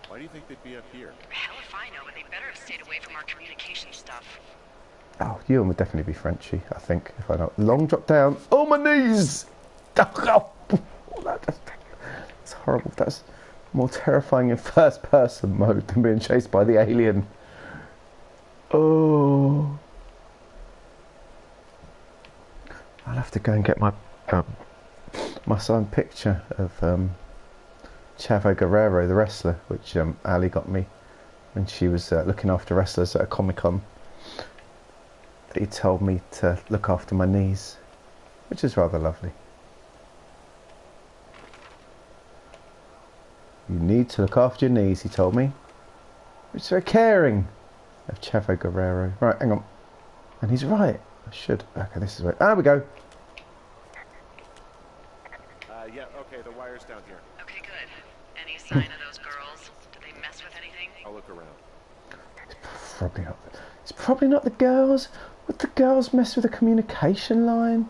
Why do you think they'd be up here? Hell if I know, but they better have stayed away from our communication stuff. Oh, Ewan would definitely be Frenchy, I think, if I know. Long drop down. Oh, my knees! Oh, that's horrible. That's more terrifying in first person mode than being chased by the alien. Oh. I'll have to go and get my signed picture of Chavo Guerrero, the wrestler, which Ali got me when she was looking after wrestlers at a Comic-Con. He told me to look after my knees, which is rather lovely. You need to look after your knees, he told me. Which is very caring of Chavo Guerrero. Right, hang on. And he's right. I should. Okay, this is right. There we go. Yeah, okay, the wire's down here. Okay, good. Any sign of those girls? Did they mess with anything? I'll look around. It's probably not the girls. Would the girls mess with a communication line?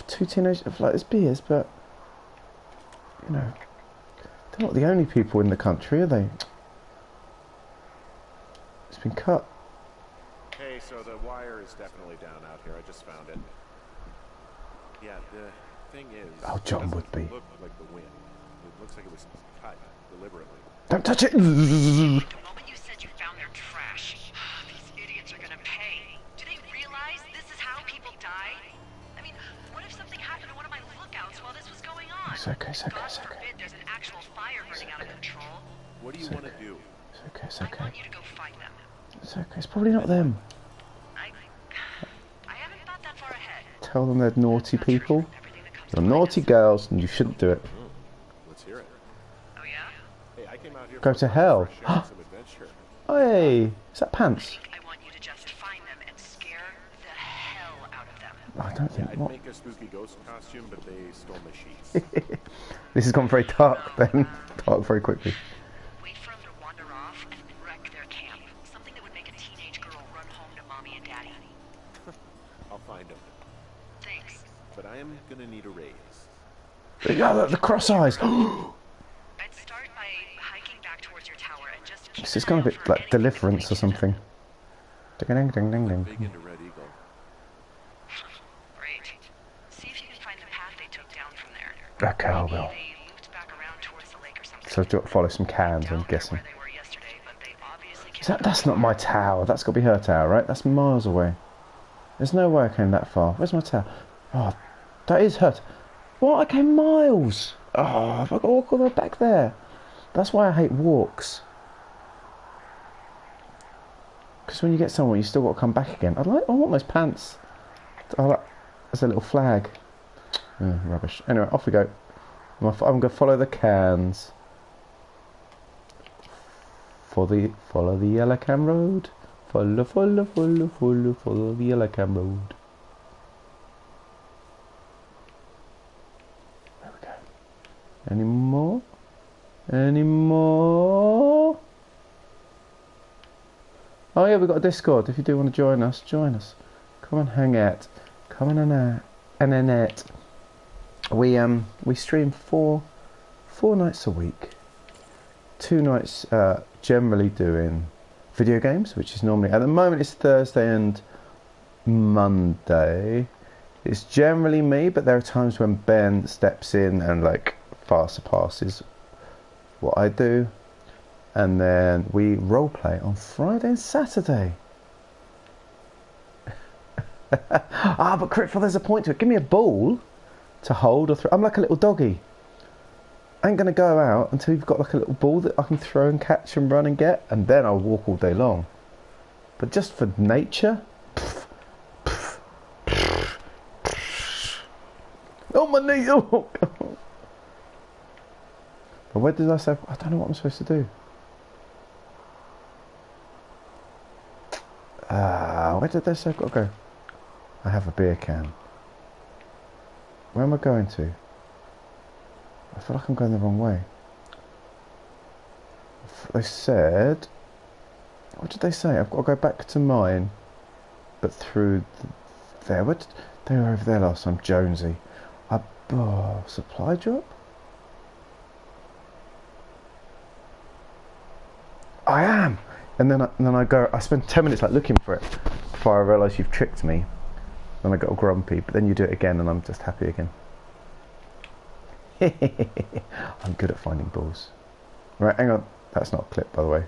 Two teenagers like this beers, but you know, they're not the only people in the country, are they? It's been cut. Hey, so the wire is definitely down out here. I just found it. Yeah, the thing is... Oh, John it would be. doesn't look like the wind. It looks like it was cut deliberately. Don't touch it! The moment you said you found their trash, these idiots are gonna pay. Do they realize this is how people die? I mean, what if something happened to one of my lookouts while this was going on? It's okay, it's okay, God it's okay. forbid there's an actual fire burning out of control. What do you want to do? It's okay, it's I okay. want you to go find them. It's okay, it's probably not them. I haven't thought that far ahead. Tell them they're naughty people. You're naughty girls and you shouldn't do it. Let's hear it. Oh yeah? Hey, I came out here Go for to a hell. fresh air and some adventure. Hey, is that I pants? think I want you to just find them and scare the hell out of them. I don't Yeah, think I'd what. make a spooky ghost costume, but they stole my sheets. This has gone very dark then. Dark very quickly. Wait for them to wander off and wreck their camp. Something that would make a teenage girl run home to mommy and daddy. I'll find them. Thanks. But I am gonna need a raise. Yeah, look, the cross eyes. I'd start by hiking back towards your tower and just keep This is an kind eye of a out bit for like anything that Deliverance makes or you- something. Ding ding ding ding Big ding. into Red Eagle. Great. See if you can find the path they took down from there. Okay, I will. They looped back around towards the lake or something. So I've got to follow some cans, I'm Doubt they're guessing. where they were yesterday, but they obviously Is that's not my tower. That's got to be her tower, right? That's miles away. There's no way I came that far. Where's my tower? Oh, that is her. What? I came miles. Oh, I've got to walk all the way back there. That's why I hate walks. Because when you get somewhere, you still got to come back again. I want those pants. As a little flag. Rubbish. Anyway, off we go. I'm going to follow the cans. Follow the yellow can road. Follow the yellow can road. There we go. Any more? Any more? Oh yeah, we've got a Discord. If you do want to join us, join us. Come and hang out. Come on and net. We stream four nights a week. 2 nights generally doing video games, which is normally, at the moment it's Thursday and Monday. It's generally me, but there are times when Ben steps in and like faster passes what I do. And then we roleplay on Friday and Saturday. But Critful, there's a point to it. Give me a ball to hold or throw. I'm like a little doggy. I ain't going to go out until you've got like a little ball that I can throw and catch and run and get. And then I'll walk all day long. But just for nature... Oh, my knee! Oh. But where did I say... I don't know what I'm supposed to do. Where did they say I've got to go? I have a beer can. Where am I going to? I feel like I'm going the wrong way. They said... What did they say? I've got to go back to mine, but through there. They were over there last time. Jonesy. Supply drop? I am! And then I go... I spend 10 minutes like looking for it before I realise you've tricked me. Then I get all grumpy, but then you do it again and I'm just happy again. I'm good at finding balls. Right, hang on. That's not a clip, by the way.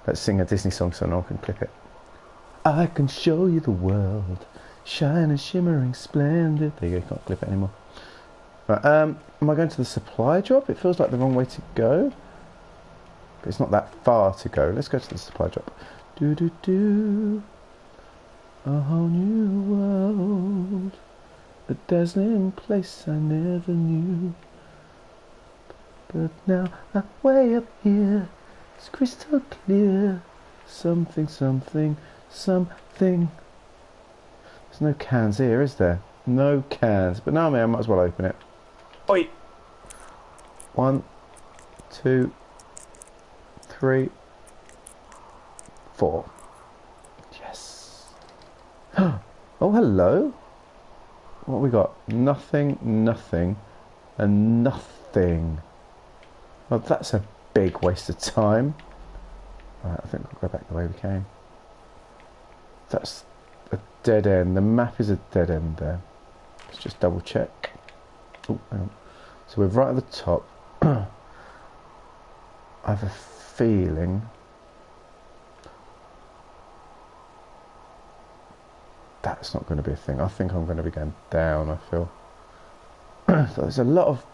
Let's sing a Disney song so no one can clip it. I can show you the world, shining, shimmering, splendid. There you go, can't clip it anymore. Right, am I going to the supply drop? It feels like the wrong way to go. But it's not that far to go. Let's go to the supply drop. Do. A whole new world. A dazzling place I never knew. But now I'm way up here. It's crystal clear. Something. There's no cans here, is there? No cans. But now I might as well open it. Oi! 1, 2, 3, 4. Yes. Oh, hello. What have we got? Nothing, and nothing. Well, that's a big waste of time. Right, I think we'll go back the way we came. That's a dead end. The map is a dead end there. Let's just double check. Oh, hang on. So we're right at the top. I have a feeling that's not going to be a thing. I think I'm going to be going down, I feel. So there's a lot of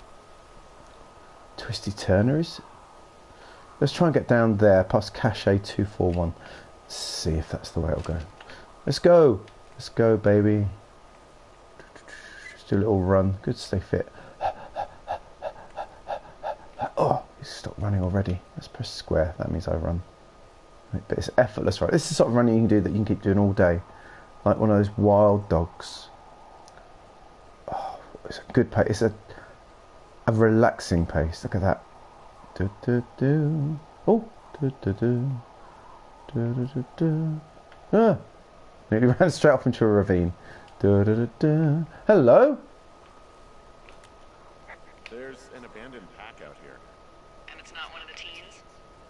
twisty turneries. Let's try and get down there past Cache 241. Let's see if that's the way it'll go. Let's go. Let's go, baby. Just do a little run. Good to stay fit. Oh, you stopped running already. Let's press square. That means I run. But it's effortless, right? This is the sort of running you can do that you can keep doing all day. Like one of those wild dogs. Oh, it's a good pace. It's a relaxing pace. Look at that. Do do do. Oh, do do do. Do do do do. Ah, nearly ran straight off into a ravine. Do do do do. Hello. There's an abandoned pack out here. And it's not one of the teens?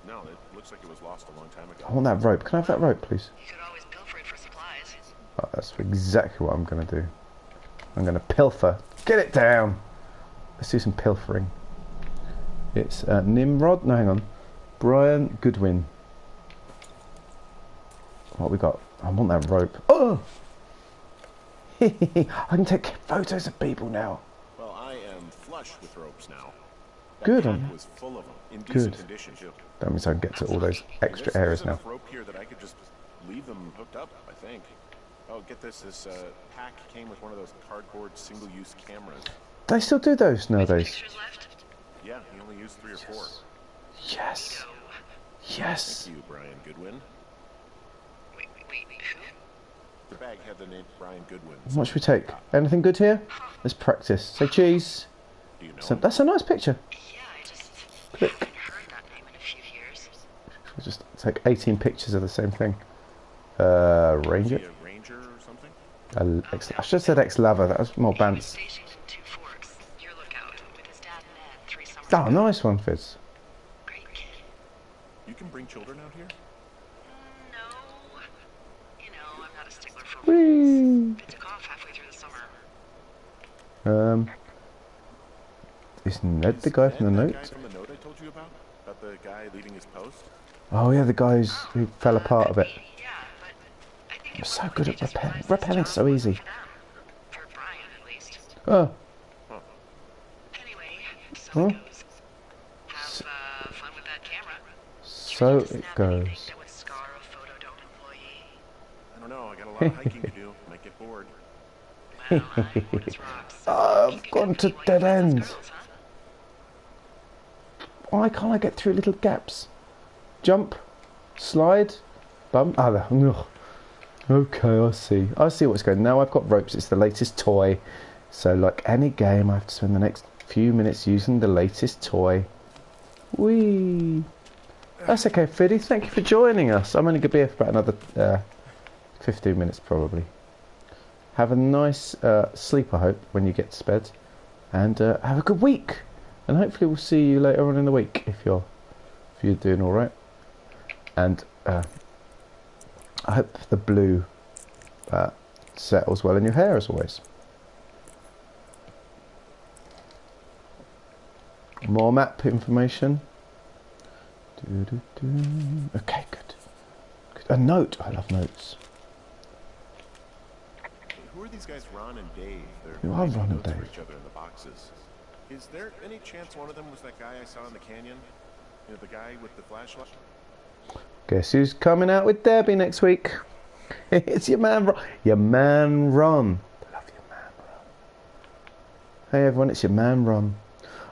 No, it looks like it was lost a long time ago. I want that rope. Can I have that rope, please? You could always pilfer it for supplies. Oh, that's exactly what I'm going to do. I'm going to pilfer. Get it down. Let's do some pilfering. It's Nimrod. No, hang on. Brian Goodwin. What we got? I want that rope. Oh! I can take photos of people now. Well, I am flush with ropes now. That Good. pack was full of them, in decent Good. condition too. That means I can get to all those extra areas now. Rope here that I could just leave them hooked up, I think. Oh, get this. This pack came with one of those cardboard single-use cameras. They still do those nowadays. Pictures left? Yeah, he only used 3 or 4. Yes. Neato. Yes. Thank you, Brian Goodwin. Wait, who? The bag had the name Brian Goodwin. What should we take? Anything good here? Let's practice. Say cheese. Do you know So, him? that's a nice picture. Yeah, I just Click. haven't heard that name in a few years. We'll just take 18 pictures of the same thing. Is Ranger. he a ranger or something? I should have said ex-lover. That was more He was bants. stationed in Two Forks, your lookout, with his dad Ned 3 summers Oh, ago. nice one, Fizz. Great kid. You can bring children out here? No. You know, I'm not a stickler for Whee! rules. It took off halfway through the summer. Is Ned the guy from the Ned note? that guy from the note I told you about? About the guy leaving his post? Oh yeah, the guys who fell apart a bit. Yeah, but I think You're it so was good when at they just repairing. realized this Repairing's job so wasn't easy. For them. For Brian, at least. Oh, Anyway, so Huh? it goes. Have fun with that camera. so Just it snap goes. anything that would scar a Photodome employee. I don't know, I got a lot of hiking to do. Might get bored. Well, I'm bored as rocks. Oh, You I've could gone come to be while you dead find those ends. girls, huh? Why can't I get through little gaps? Jump, slide, bump. Ah, there. Ugh. Okay, I see. I see what's going. Now I've got ropes. It's the latest toy. So, like any game, I have to spend the next few minutes using the latest toy. Whee! That's okay, Fiddy. Thank you for joining us. I'm only going to be here for about another 15 minutes, probably. Have a nice sleep, I hope, when you get to bed. And have a good week. And hopefully we'll see you later on in the week if you're doing all right. And I hope the blue settles well in your hair as always. More map information. Okay, good. A note. I love notes. Who are these guys, Ron and Dave? They're Who are making Ron and notes for Dave? each other in the boxes. Is there any chance one of them was that guy I saw in the canyon? You know, the guy with the flashlight? Guess who's coming out with Debbie next week? It's your man, Ron. Your man, Ron. I love your man, Ron. Hey everyone, it's your man, Ron.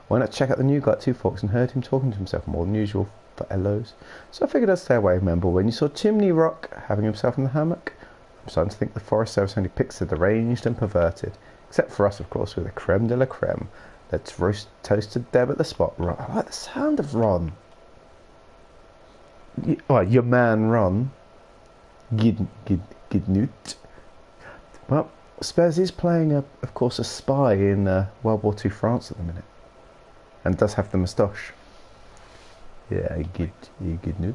Why not check out the new guy at Two Forks and heard him talking to himself more than usual for LOs. So I figured I'd stay away. Remember when you saw Chimney Rock having himself in the hammock? I'm starting to think the Forest Service only picks the deranged and perverted. Except for us, of course, with the creme de la creme. Let's roast toasted Deb at the spot. Ron. I like the sound of Ron. Your man Ron. Gidnut. Well, Spez is playing, of course, a spy in World War II France at the minute. And does have the moustache. Yeah, Gidnut. No,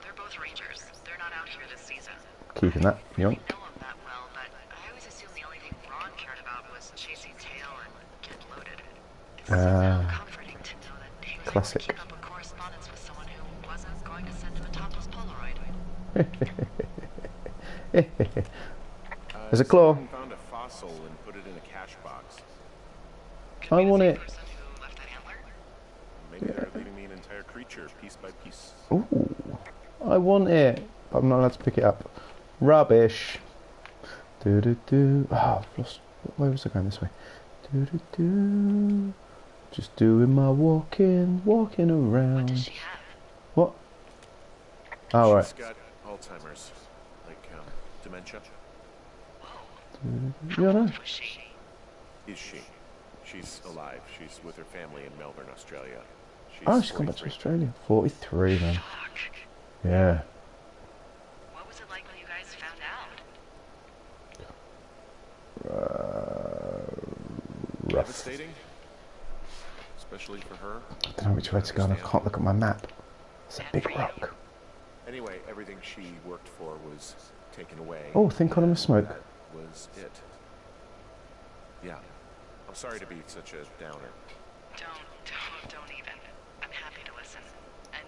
they're both rangers. They're not out here this season. Keeping that, I yoink. know him that well, but I always assumed the only thing Ron cared about was chasing tail and getting loaded. It's comforting to know that he was Classic. able to keep up a correspondence with someone who wasn't going to send him a topless Polaroid. There's a claw. Someone found a fossil and put it in a cash box. Could I be the want same it. person who left that antler. Maybe they're leaving me an entire creature, piece by piece. Ooh, I want it. I'm not allowed to pick it up. Rubbish. Do do do. Oh, I've lost. Where was I going this way? Do do do. Just doing my walking What does around. she have? What? Oh, right. She's got Alzheimer's, like dementia. Yeah, no. Was she? Is she? She's alive. She's with her family in Melbourne, Australia. Oh, she's gone back to 43. Australia. 43, man. Fuck. Yeah. What was it like when you guys found out? Rough. Devastating, especially for her. I don't know which way to go and I can't look at my map. It's a big rock. Anyway, everything she worked for was taken away. Oh, think on him a smoke. That was it. Yeah. I'm sorry to be such a downer. Don't even. I'm happy to listen. And,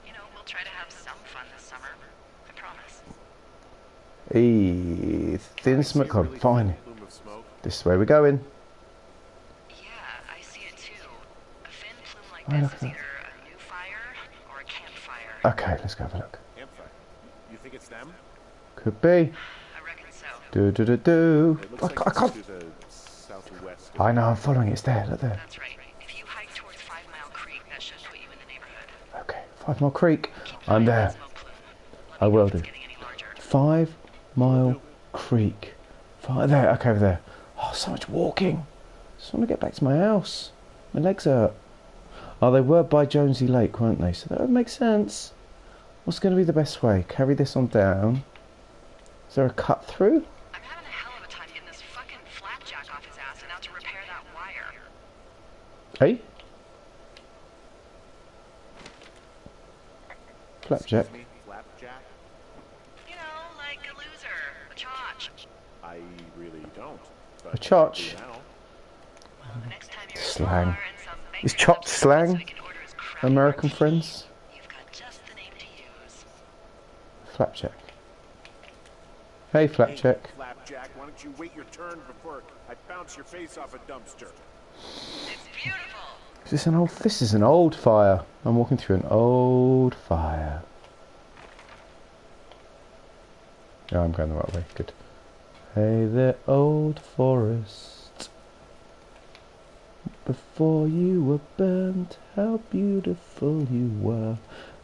you know, we'll try to have some fun this summer. I promise. Thin I smoke. see a God, really fine. thin plume of smoke. This way we're going. Yeah, I see it too. A thin plume like Oh, this look is at either a new fire or a campfire. Okay, let's go have a look. Campfire. You think it's them? Could be. I reckon so. Do do do do. It looks like I it's can't. to the southwest. I know. I'm following it. It's there. Look there. That's right. If you hike towards 5 Mile Creek, that should put you in the neighborhood. Okay. 5 Mile Creek. Keep an eye I'm on there. that smoke plume. Let I me know will if it's do. getting any larger. 5 Mile Creek. There. Okay, over there. Oh, so much walking. Just want to get back to my house. My legs hurt. Oh, they were by Jonesy Lake, weren't they? So that would make sense. What's going to be the best way? Carry this on down. Is there a cut through? I'm having a hell of a time getting this fucking flapjack off his ass and out to repair that wire. Hey? Flapjack. Excuse me, Flapjack? You know, like a loser, a chotch. I really don't. A But chotch. now, Well, the next time you're Slang. at a bar and some Is banker chopped comes slang? so he can order his crappy American martini, friends? You've got just the name to use. Flapjack. Hey, Flapjack. Hey, Flapjack, why don't you wait your turn before I bounce your face off a dumpster? It's beautiful. Is this an old? This is an old fire. I'm walking through an old fire. Yeah, I'm going the right way. Good. Hey there, old forest. Before you were burnt, how beautiful you were,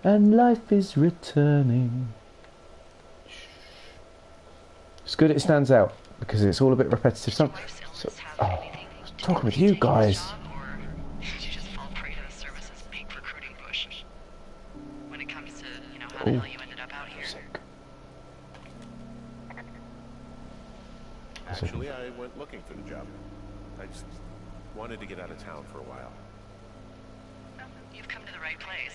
and life is returning. It's good it stands out because it's all a bit repetitive. Your wife's illness have Oh, anything to do talking with you you taking this guys. job, or did you just fall prey to the service's peak recruiting push? When it comes to, you know, how the Ooh. hell you ended up out here. Sick. Actually, I went looking for the job. I just wanted to get out of town for a while. Well, you've come to the right place.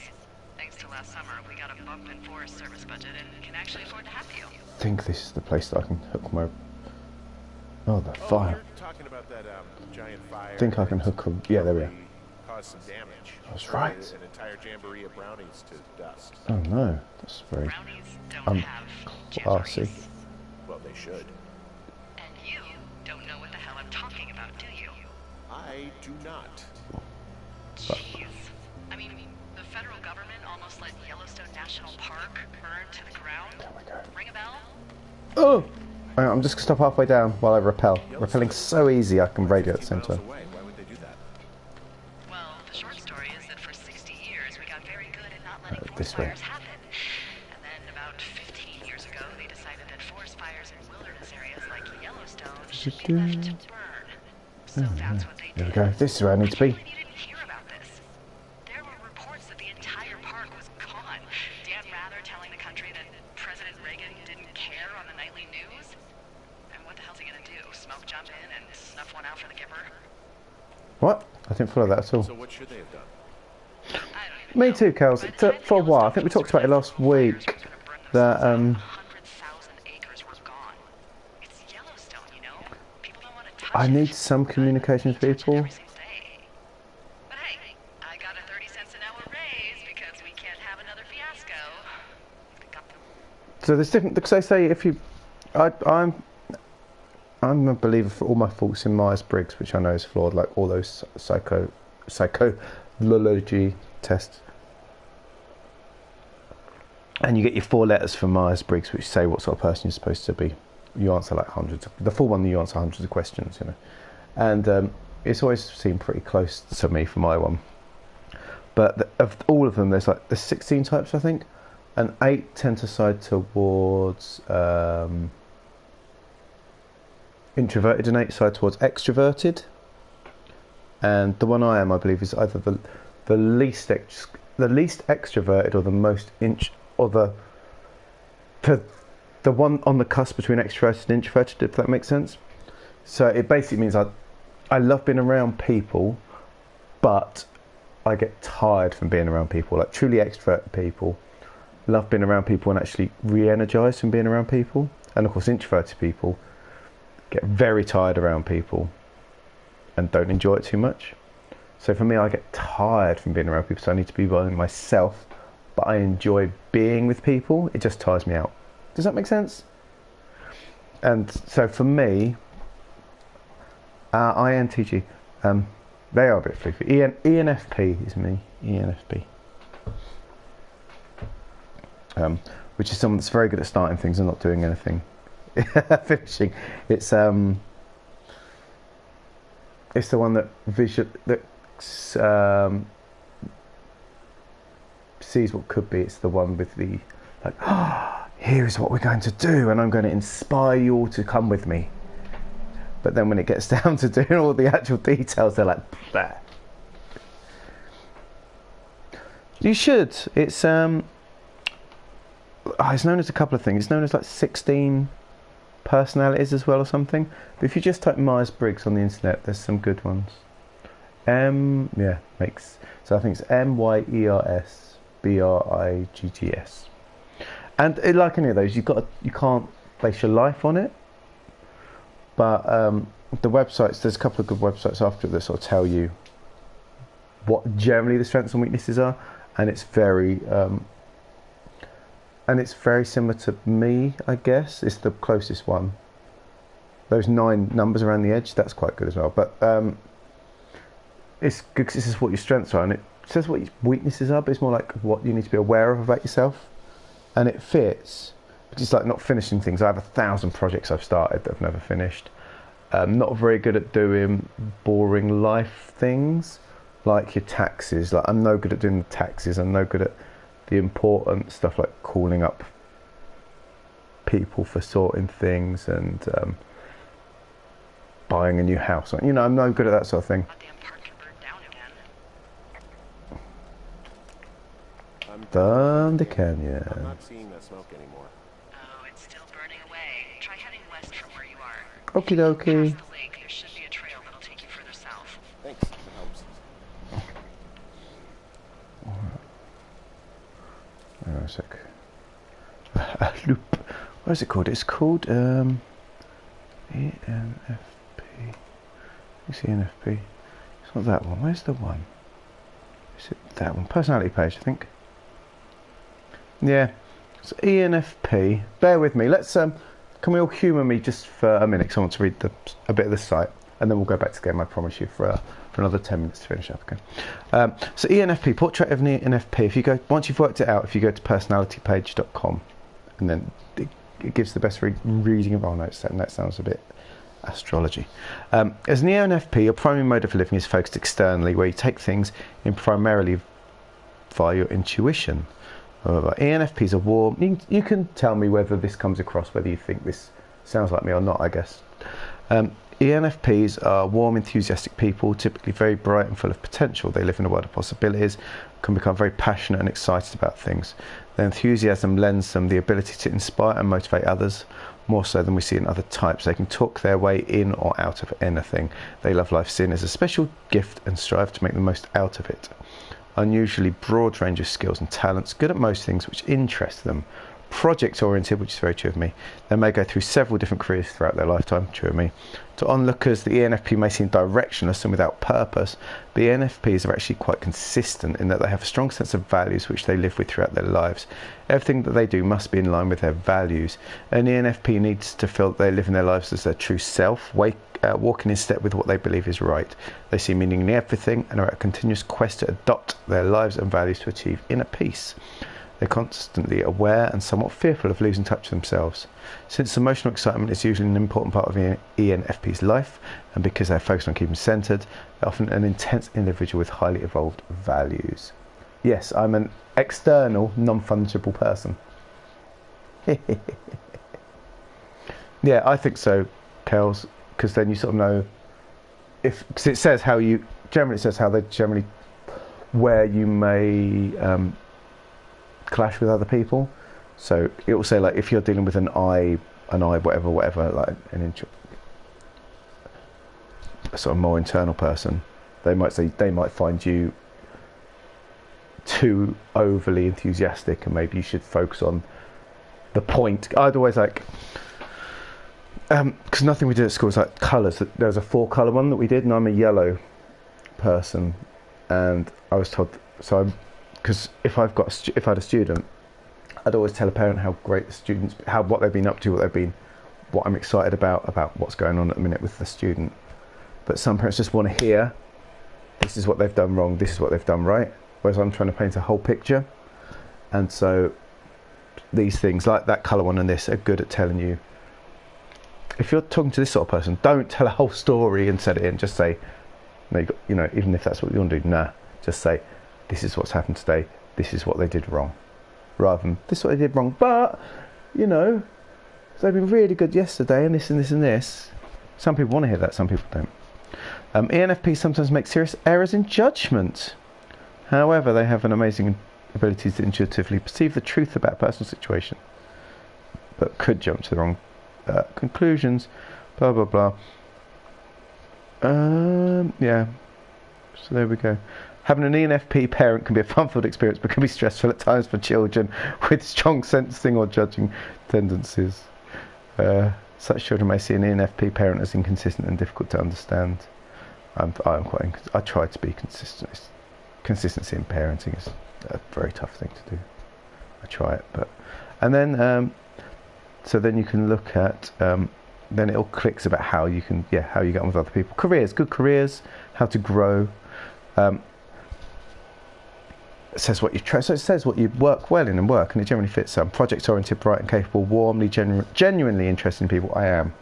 Thanks to last summer, we got a bump in Forest Service budget and can actually afford to have you. I think this is the place that I can hook my. Oh, the Oh, fire. you're talking about that giant fire. I think I can hook a. Yeah, there we are. Caused some damage. That's Turned right. An entire jamboree of brownies to dust. Oh no, that's very Brownies don't have classy. jamborees. Well, they should. And you don't know what the hell I'm talking about, do you? I do not. Jeez. I mean, the federal government almost let Yellowstone National Park burn to the ground. There we go. Ring a bell? Oh! Hang on, I'm just gonna stop halfway down while I repel. Rappelling's so easy I can radio at the same 15 time. miles away. Why would they do that? Well, the short story is that for 60 years we got very good at not letting this forest way. fires happen. And then about 15 years ago, they decided that forest fires in wilderness areas like Yellowstone should be left to burn. So that's what they There we did. go. This is where I need to be. You didn't hear about this. There were reports that the entire park was gone. Dan Rather telling the country that President Reagan didn't care on the nightly news. And what the hell's he gonna do? Smoke jump in and snuff one out for the Gipper? What? I didn't follow that at all. So what should they have done? I don't even Me know. too, Kels. By It the took time for a the while. I think we Yellowstone talked about it last fires were week. gonna burn That themselves out, 100,000 acres were gone. It's Yellowstone, you know. People don't want to touch I it. need some communication with Touch it people. every single day. But hey, I got a 30 cents an hour raise because we can't have another fiasco. So there's different. Because they say if you, I'm a believer for all my faults in Myers-Briggs, which I know is flawed, like all those psychology tests. And you get your 4 letters from Myers-Briggs, which say what sort of person you're supposed to be. You answer like hundreds. The full one, you answer hundreds of questions, you know. And it's always seemed pretty close to me for my one. But of all of them, there's 16 types, I think, and 8 tend to side towards introverted, and 8 side towards extroverted. And the one I am, I believe, is either the least extroverted or the most the one on the cusp between extroverted and introverted, if that makes sense. So it basically means I love being around people, but I get tired from being around people. Like truly extroverted people love being around people and actually re-energized from being around people. And of course introverted people get very tired around people and don't enjoy it too much. So for me, I get tired from being around people, so I need to be by myself, but I enjoy being with people. It just tires me out. Does that make sense? And so for me, INTG, they are a bit fluky. ENFP is me, ENFP. which is someone that's very good at starting things and not doing anything finishing. It's the one that sees what could be. It's the one with the like, here's what we're going to do, and I'm going to inspire you all to come with me. But then when it gets down to doing all the actual details, they're like, bah. You should. It's known as a couple of things. It's known as like 16 personalities as well or something. But if you just type Myers-Briggs on the internet, there's some good ones. So I think it's MYERSBRIGGS. And like any of those, you can't base your life on it. But the websites, there's a couple of good websites after that sort of tell you what generally the strengths and weaknesses are, and it's very similar to me, I guess. It's the closest one. Those 9 numbers around the edge, that's quite good as well. But it's good because this is what your strengths are, and it says what your weaknesses are, but it's more like what you need to be aware of about yourself, and it fits. It's like not finishing things. I have 1,000 projects I've started that I've never finished. Not very good at doing boring life things like your taxes. Like I'm no good at doing the taxes. I'm no good at the important stuff like calling up people for sorting things and buying a new house. You know, I'm no good at that sort of thing. Down the canyon. I'm not seeing that smoke anymore. Oh, it's still burning away. Try heading west from where you are. Okie dokie. Past the lake, there should be a trail that'll take you further south. Thanks, it helps. Hang on a sec. A loop. What is it called? It's called ENFP. What's ENFP? It's not that one. Where's the one? Is it that one? Personality page, I think. Yeah. It's ENFP. Bear with me. Let's can we all humour me just for a minute? Because I want to read a bit of the site, and then we'll go back to the game. I promise you for another 10 minutes to finish up. Okay. So ENFP, portrait of an ENFP. If you go, once you've worked it out, if you go to personalitypage.com, and then it gives the best reading of our notes, and that sounds a bit astrology. As an ENFP, your primary mode of living is focused externally, where you take things in primarily via your intuition. However, ENFPs are warm. You can tell me whether this comes across, whether you think this sounds like me or not, I guess. ENFPs are warm, enthusiastic people, typically very bright and full of potential. They live in a world of possibilities, can become very passionate and excited about things. Their enthusiasm lends them the ability to inspire and motivate others, more so than we see in other types. They can talk their way in or out of anything. They love life seen as a special gift and strive to make the most out of it. Unusually broad range of skills and talents, good at most things which interest them. Project oriented, which is very true of me. They may go through several different careers throughout their lifetime, true of me. To onlookers, the ENFP may seem directionless and without purpose, but ENFPs are actually quite consistent in that they have a strong sense of values which they live with throughout their lives. Everything that they do must be in line with their values. An ENFP needs to feel that they live in their lives as their true self, walking in step with what they believe is right. They see meaning in everything and are at a continuous quest to adopt their lives and values to achieve inner peace. They're constantly aware and somewhat fearful of losing touch of themselves. Since emotional excitement is usually an important part of an ENFP's life, and because they're focused on keeping centred, they're often an intense individual with highly evolved values. Yes, I'm an external, non-fungible person. Yeah, I think so, Kels, because then you sort of know because it says how you generally where you may clash with other people. So it will say like if you're dealing with an I whatever, like a sort of more internal person, they might find you too overly enthusiastic, and maybe you should focus on the point. I'd always like because nothing we did at school was like colours. There was a 4-colour one that we did, and I'm a yellow person, and I was told because if I had a student, I'd always tell a parent how great the students, what they've been up to, what I'm excited about what's going on at the minute with the student. But some parents just want to hear, this is what they've done wrong, this is what they've done right, whereas I'm trying to paint a whole picture. And so these things like that colour one and this are good at telling you. If you're talking to this sort of person, don't tell a whole story and set it in. Just say, no, you know, even if that's what you want to do, nah. Just say, this is what's happened today. This is what they did wrong, rather than this is what they did wrong. But you know, they've been really good yesterday, and this and this and this. Some people want to hear that. Some people don't. ENFP sometimes make serious errors in judgment. However, they have an amazing ability to intuitively perceive the truth about a personal situation, but could jump to the wrong conclusions. Blah blah blah. Yeah. So there we go. Having an ENFP parent can be a fun-filled experience, but can be stressful at times for children with strong sensing or judging tendencies. Such children may see an ENFP parent as inconsistent and difficult to understand. I try to be consistent. Consistency in parenting is a very tough thing to do. I try it, but and then so then you can look at then it all clicks about how you can how you get on with other people. Careers, good careers, how to grow. It says what you try, so it says what you work well in and work, and it generally fits. Project oriented, bright and capable, warmly, genuinely interested in people. I am,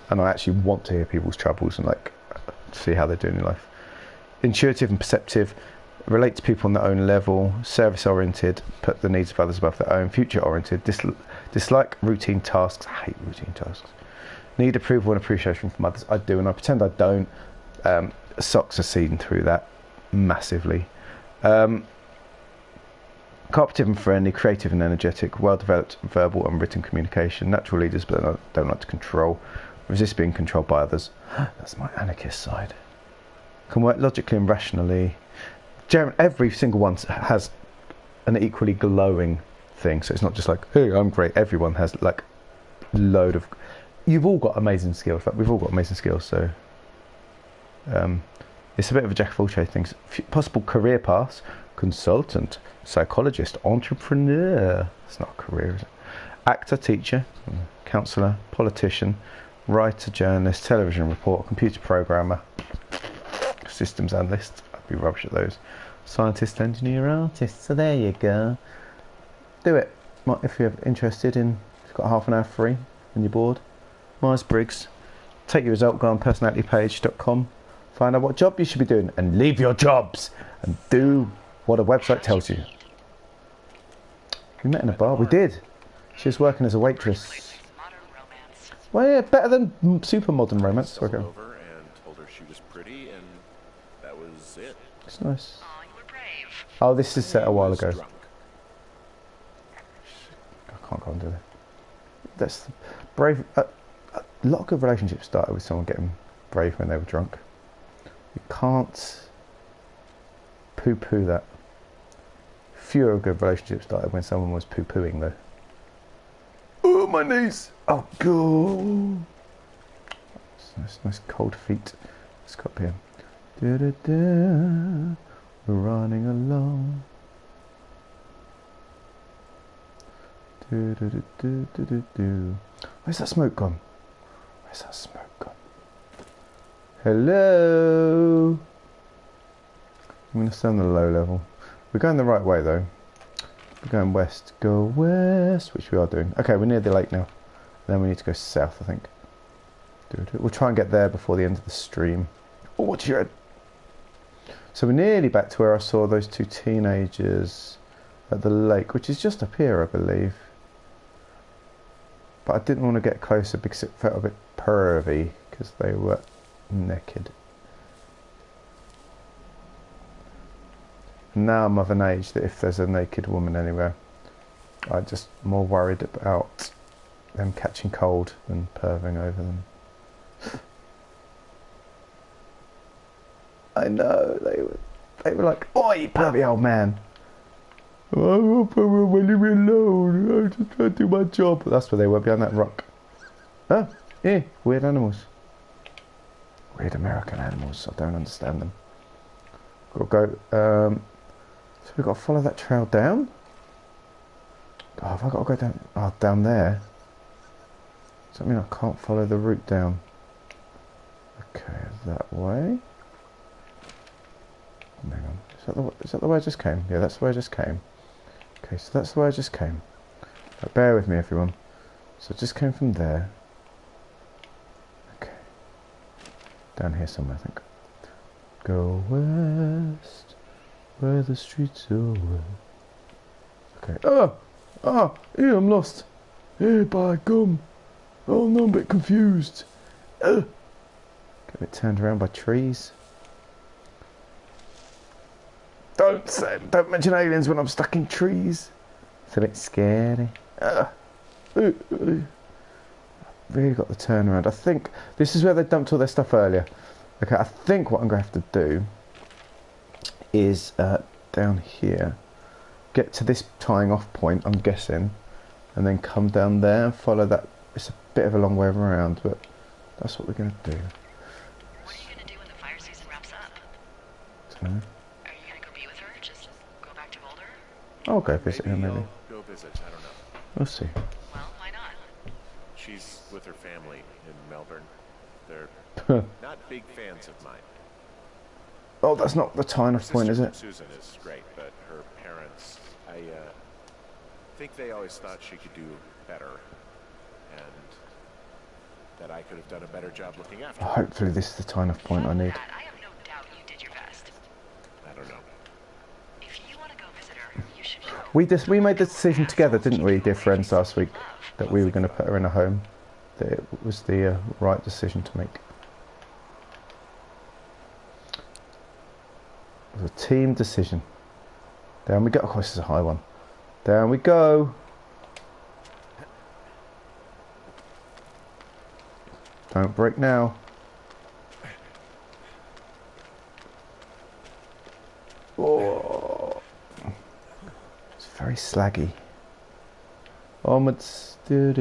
and I actually want to hear people's troubles and like see how they're doing in life. Intuitive and perceptive, relate to people on their own level. Service oriented, put the needs of others above their own. Future oriented, dislike routine tasks. I hate routine tasks. Need approval and appreciation from others. I do, and I pretend I don't. Socks are seen through that massively. Cooperative and friendly, creative and energetic, well-developed verbal and written communication, natural leaders but don't like to control, resist being controlled by others. That's my anarchist side. Can work logically and rationally. Every single one has an equally glowing thing, so it's not just like, hey, I'm great. Everyone has like load of... You've all got amazing skills. In fact, we've all got amazing skills, so... it's a bit of a jack of all trade things. Possible career paths: consultant, psychologist, entrepreneur. It's not a career, is it? Actor, teacher, counsellor, politician, writer, journalist, television reporter, computer programmer, systems analyst. I'd be rubbish at those. Scientist, engineer, artist. So there you go. Do it. If you're interested in, if you've got half an hour free and you're bored. Myers-Briggs. Take your result, go on personalitypage.com. Find out what job you should be doing and leave your jobs and do what a website tells you. We met in a bar. We did. She was working as a waitress. Well, yeah, better than super modern romance. Over and told her she was pretty, and that was it. It's nice. Oh, you were brave. Oh, this is set a while ago. Drunk. I can't go and do that. That's brave. A lot of good relationships started with someone getting brave when they were drunk. You can't poo-poo that. Fewer good relationships started when someone was poo-pooing though. Oh, my knees! Oh, God! Nice cold feet. Let's go up here. Da-da-da. We're running along. Do-do-do-do-do-do. Where's that smoke gone? Where's that smoke gone? Hello? I'm going to stay on the low level. We're going the right way though. We're going west. Go west, which we are doing. Okay, we're near the lake now. Then we need to go south, I think. We'll try and get there before the end of the stream. Oh, watch your head. So we're nearly back to where I saw those two teenagers at the lake, which is just up here, I believe. But I didn't want to get closer because it felt a bit pervy because they were naked. Now I'm of an age that if there's a naked woman anywhere, I'm just more worried about them catching cold than perving over them. I know, they were like, oi, pervy old man. Oh, leave me alone. I'm just trying to do my job. That's where they were, behind that rock. Oh, yeah, weird animals. Weird American animals. I don't understand them. We'll go. So we've got to follow that trail down. Oh, have I got to go down? Oh, down there. Does that mean I can't follow the route down? Okay, that way. Hang on. Is that the way I just came? Yeah, that's the way I just came. Okay, so that's the way I just came. But bear with me, everyone. So it just came from there. Okay. Down here somewhere, I think. Go west, where the streets are west. Okay. Oh! Ah! Here, I'm lost. Hey, by gum. Oh no, I'm a bit confused. Get a bit turned around by trees. Don't mention aliens when I'm stuck in trees. It's a bit scary. Really got the turnaround. I think this is where they dumped all their stuff earlier. Okay, I think what I'm going to have to do is down here, get to this tying off point, I'm guessing, and then come down there and follow that. It's a bit of a long way around, but that's what we're going to do. What are you going to do when the fire season wraps up? So, Are you going to go be with her? Just go back to Boulder? I'll go visit her maybe. I'll go visit. I don't know. We'll see. Well, why not? She's with her family in Melbourne. They're not big fans of mine. Oh, that's not the tying off point, is it? Susan is great, but her parents, I think they always thought she could do better, and that I could have done a better job looking after her. Hopefully this is the tying off point I need. I have no doubt you did your best. I don't know. If you want to go visit her, you should go. We made the decision together, didn't we, dear friends, last week, that we were going to put her in a home. That it was the right decision to make. It was a team decision. Down we go. Of course, it's a high one. Down we go. Don't break now. Oh, it's very slaggy. Onwards. Do.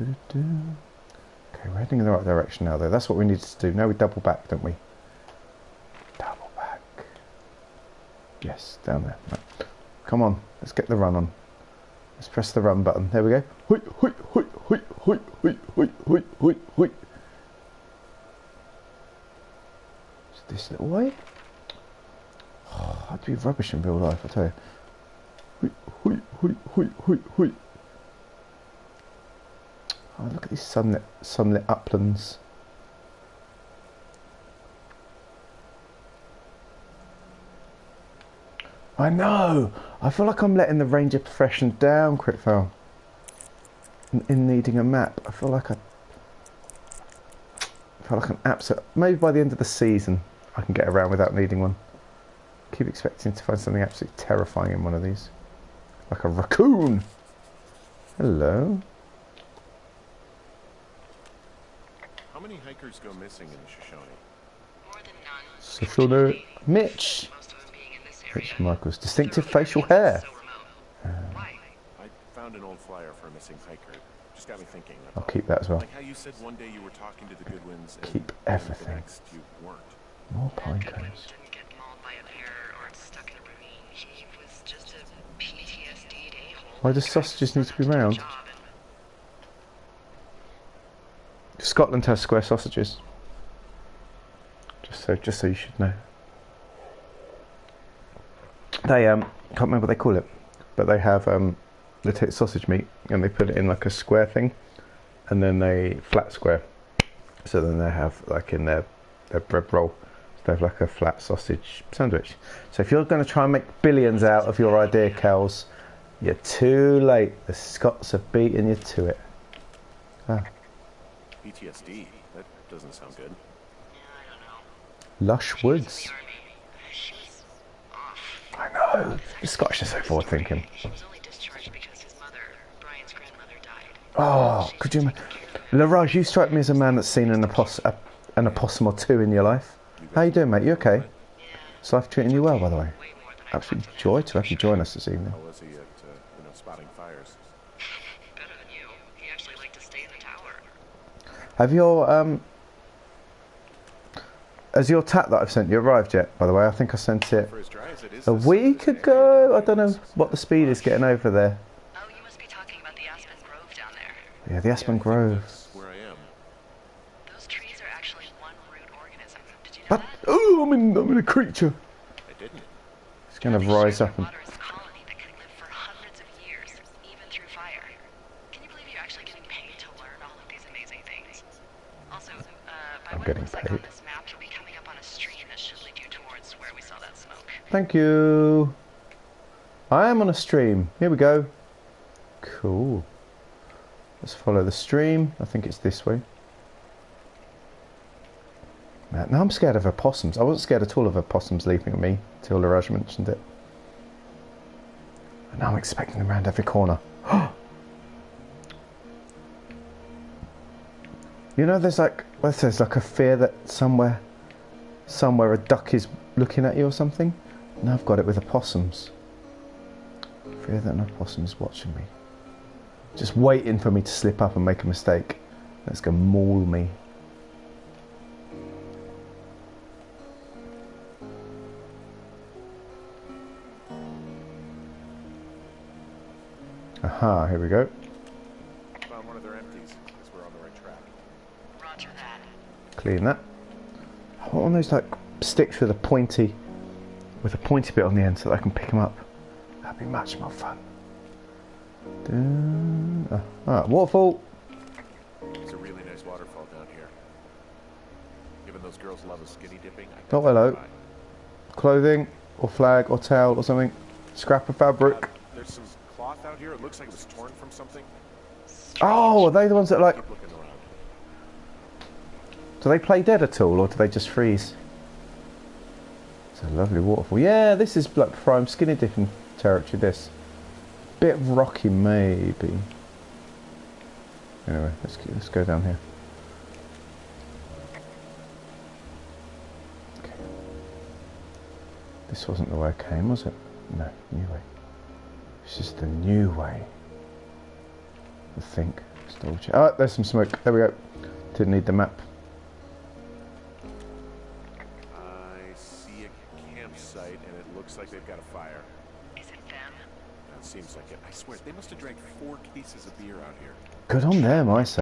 Okay, we're heading in the right direction now, though. That's what we needed to do. Now we double back, don't we? Double back. Yes, down there. Right. Come on, let's get the run on. Let's press the run button. There we go. Hoi, hoi, hoi, hoi, hoi, hoi, hoi, hoi, hoi, hoi. Is this little way? Oh, I'd be rubbish in real life, I tell you. Hoi, hoi, hoi, hoi, hoi, hoi. Oh, look at these sunlit uplands. I know! I feel like I'm letting the ranger profession down, Critfell. In needing a map. I feel like an absolute... Maybe by the end of the season I can get around without needing one. Keep expecting to find something absolutely terrifying in one of these. Like a raccoon! Hello? How many hikers go missing in the Shoshone? More than none. Shoshone. Mitch! Most of them being in this Mitch area. Michaels. Distinctive facial hair. So remote. Why? I found an old flyer for a missing hiker. Just got me thinking. I'll keep that as well. Like how you said one day you were talking to the Goodwins and Keep then everything. the next you weren't. More pine Goodwin cones. didn't get mauled by a bear or stuck in a ravine. He was just a PTSD'd a-hole. Why does sausages need to be round? Job and Scotland has square sausages. Just so you should know. They can't remember what they call it, but they have they take sausage meat and they put it in like a square thing, and then they flat square. So then they have like in their bread roll, they have like a flat sausage sandwich. So if you're going to try and make billions out of your idea, Kels, you're too late. The Scots have beaten you to it. Ah. PTSD? That doesn't sound good. yeah, I don't know. Lush woods. The army. She was off. I know. The Scottish are so forward thinking. She was only discharged because his mother, Brian's grandmother, died. Oh, could you... Laraj, you strike me as a man that's seen an opossum or two in your life. How you doing, mate? You okay? Yeah. Is life treating you well, by the way? Way more than I Absolute thought. joy to have you join us this evening. How was he at, spotting fires? Better than you. He actually liked to stay in the tower. Have your has your tat that I've sent you arrived yet? By the way, I think I sent it For as dry as it is, a this week area ago. I don't know what the speed is getting over there. Oh, you must be talking about the Aspen Grove down there. Yeah, the Aspen Grove. That's where I am. Those trees are actually one root organism. Did you know But that? oh, I'm in a creature. I didn't. It's going to rise up and Water is a colony that can live for hundreds of years. I'm getting Looks like paid. on this map you'll be coming up on a stream that should lead you towards where we saw that smoke. Thank you. I am on a stream. Here we go. Cool. Let's follow the stream. I think it's this way. Man, now I'm scared of opossums. I wasn't scared at all of opossums leaping at me till Laraj mentioned it. And now I'm expecting them around every corner. You know, there's like a fear that somewhere a duck is looking at you or something. Now I've got it with opossums. Fear that an opossum is watching me. Just waiting for me to slip up and make a mistake. That's going to maul me. Aha, here we go. Found one of their empties. Guess we're on the right track. Roger that. Clean that. I want one of those like sticks with a pointy bit on the end so that I can pick them up. That'd be much more fun. Alright, waterfall. It's a really nice waterfall down here. Given those girls love a skinny dipping, I Oh, hello. Clothing or flag or towel or something. Scrap of fabric. There's some cloth out here. It looks like it was torn from something. Oh, are they the ones that like... Keep looking around. Do they play dead at all or do they just freeze? It's a lovely waterfall. Yeah, this is like prime skinny dipping territory, this. Bit rocky maybe. Anyway, let's go down here. Okay. This wasn't the way I came, was it? No, new way. It's just the new way. I think. Oh, there's some smoke. There we go. Didn't need the map. I see a campsite, and it looks like they've got a fire. Is it them? That seems like it. I swear, they must have drank 4 cases of beer out here. Good on them, I say.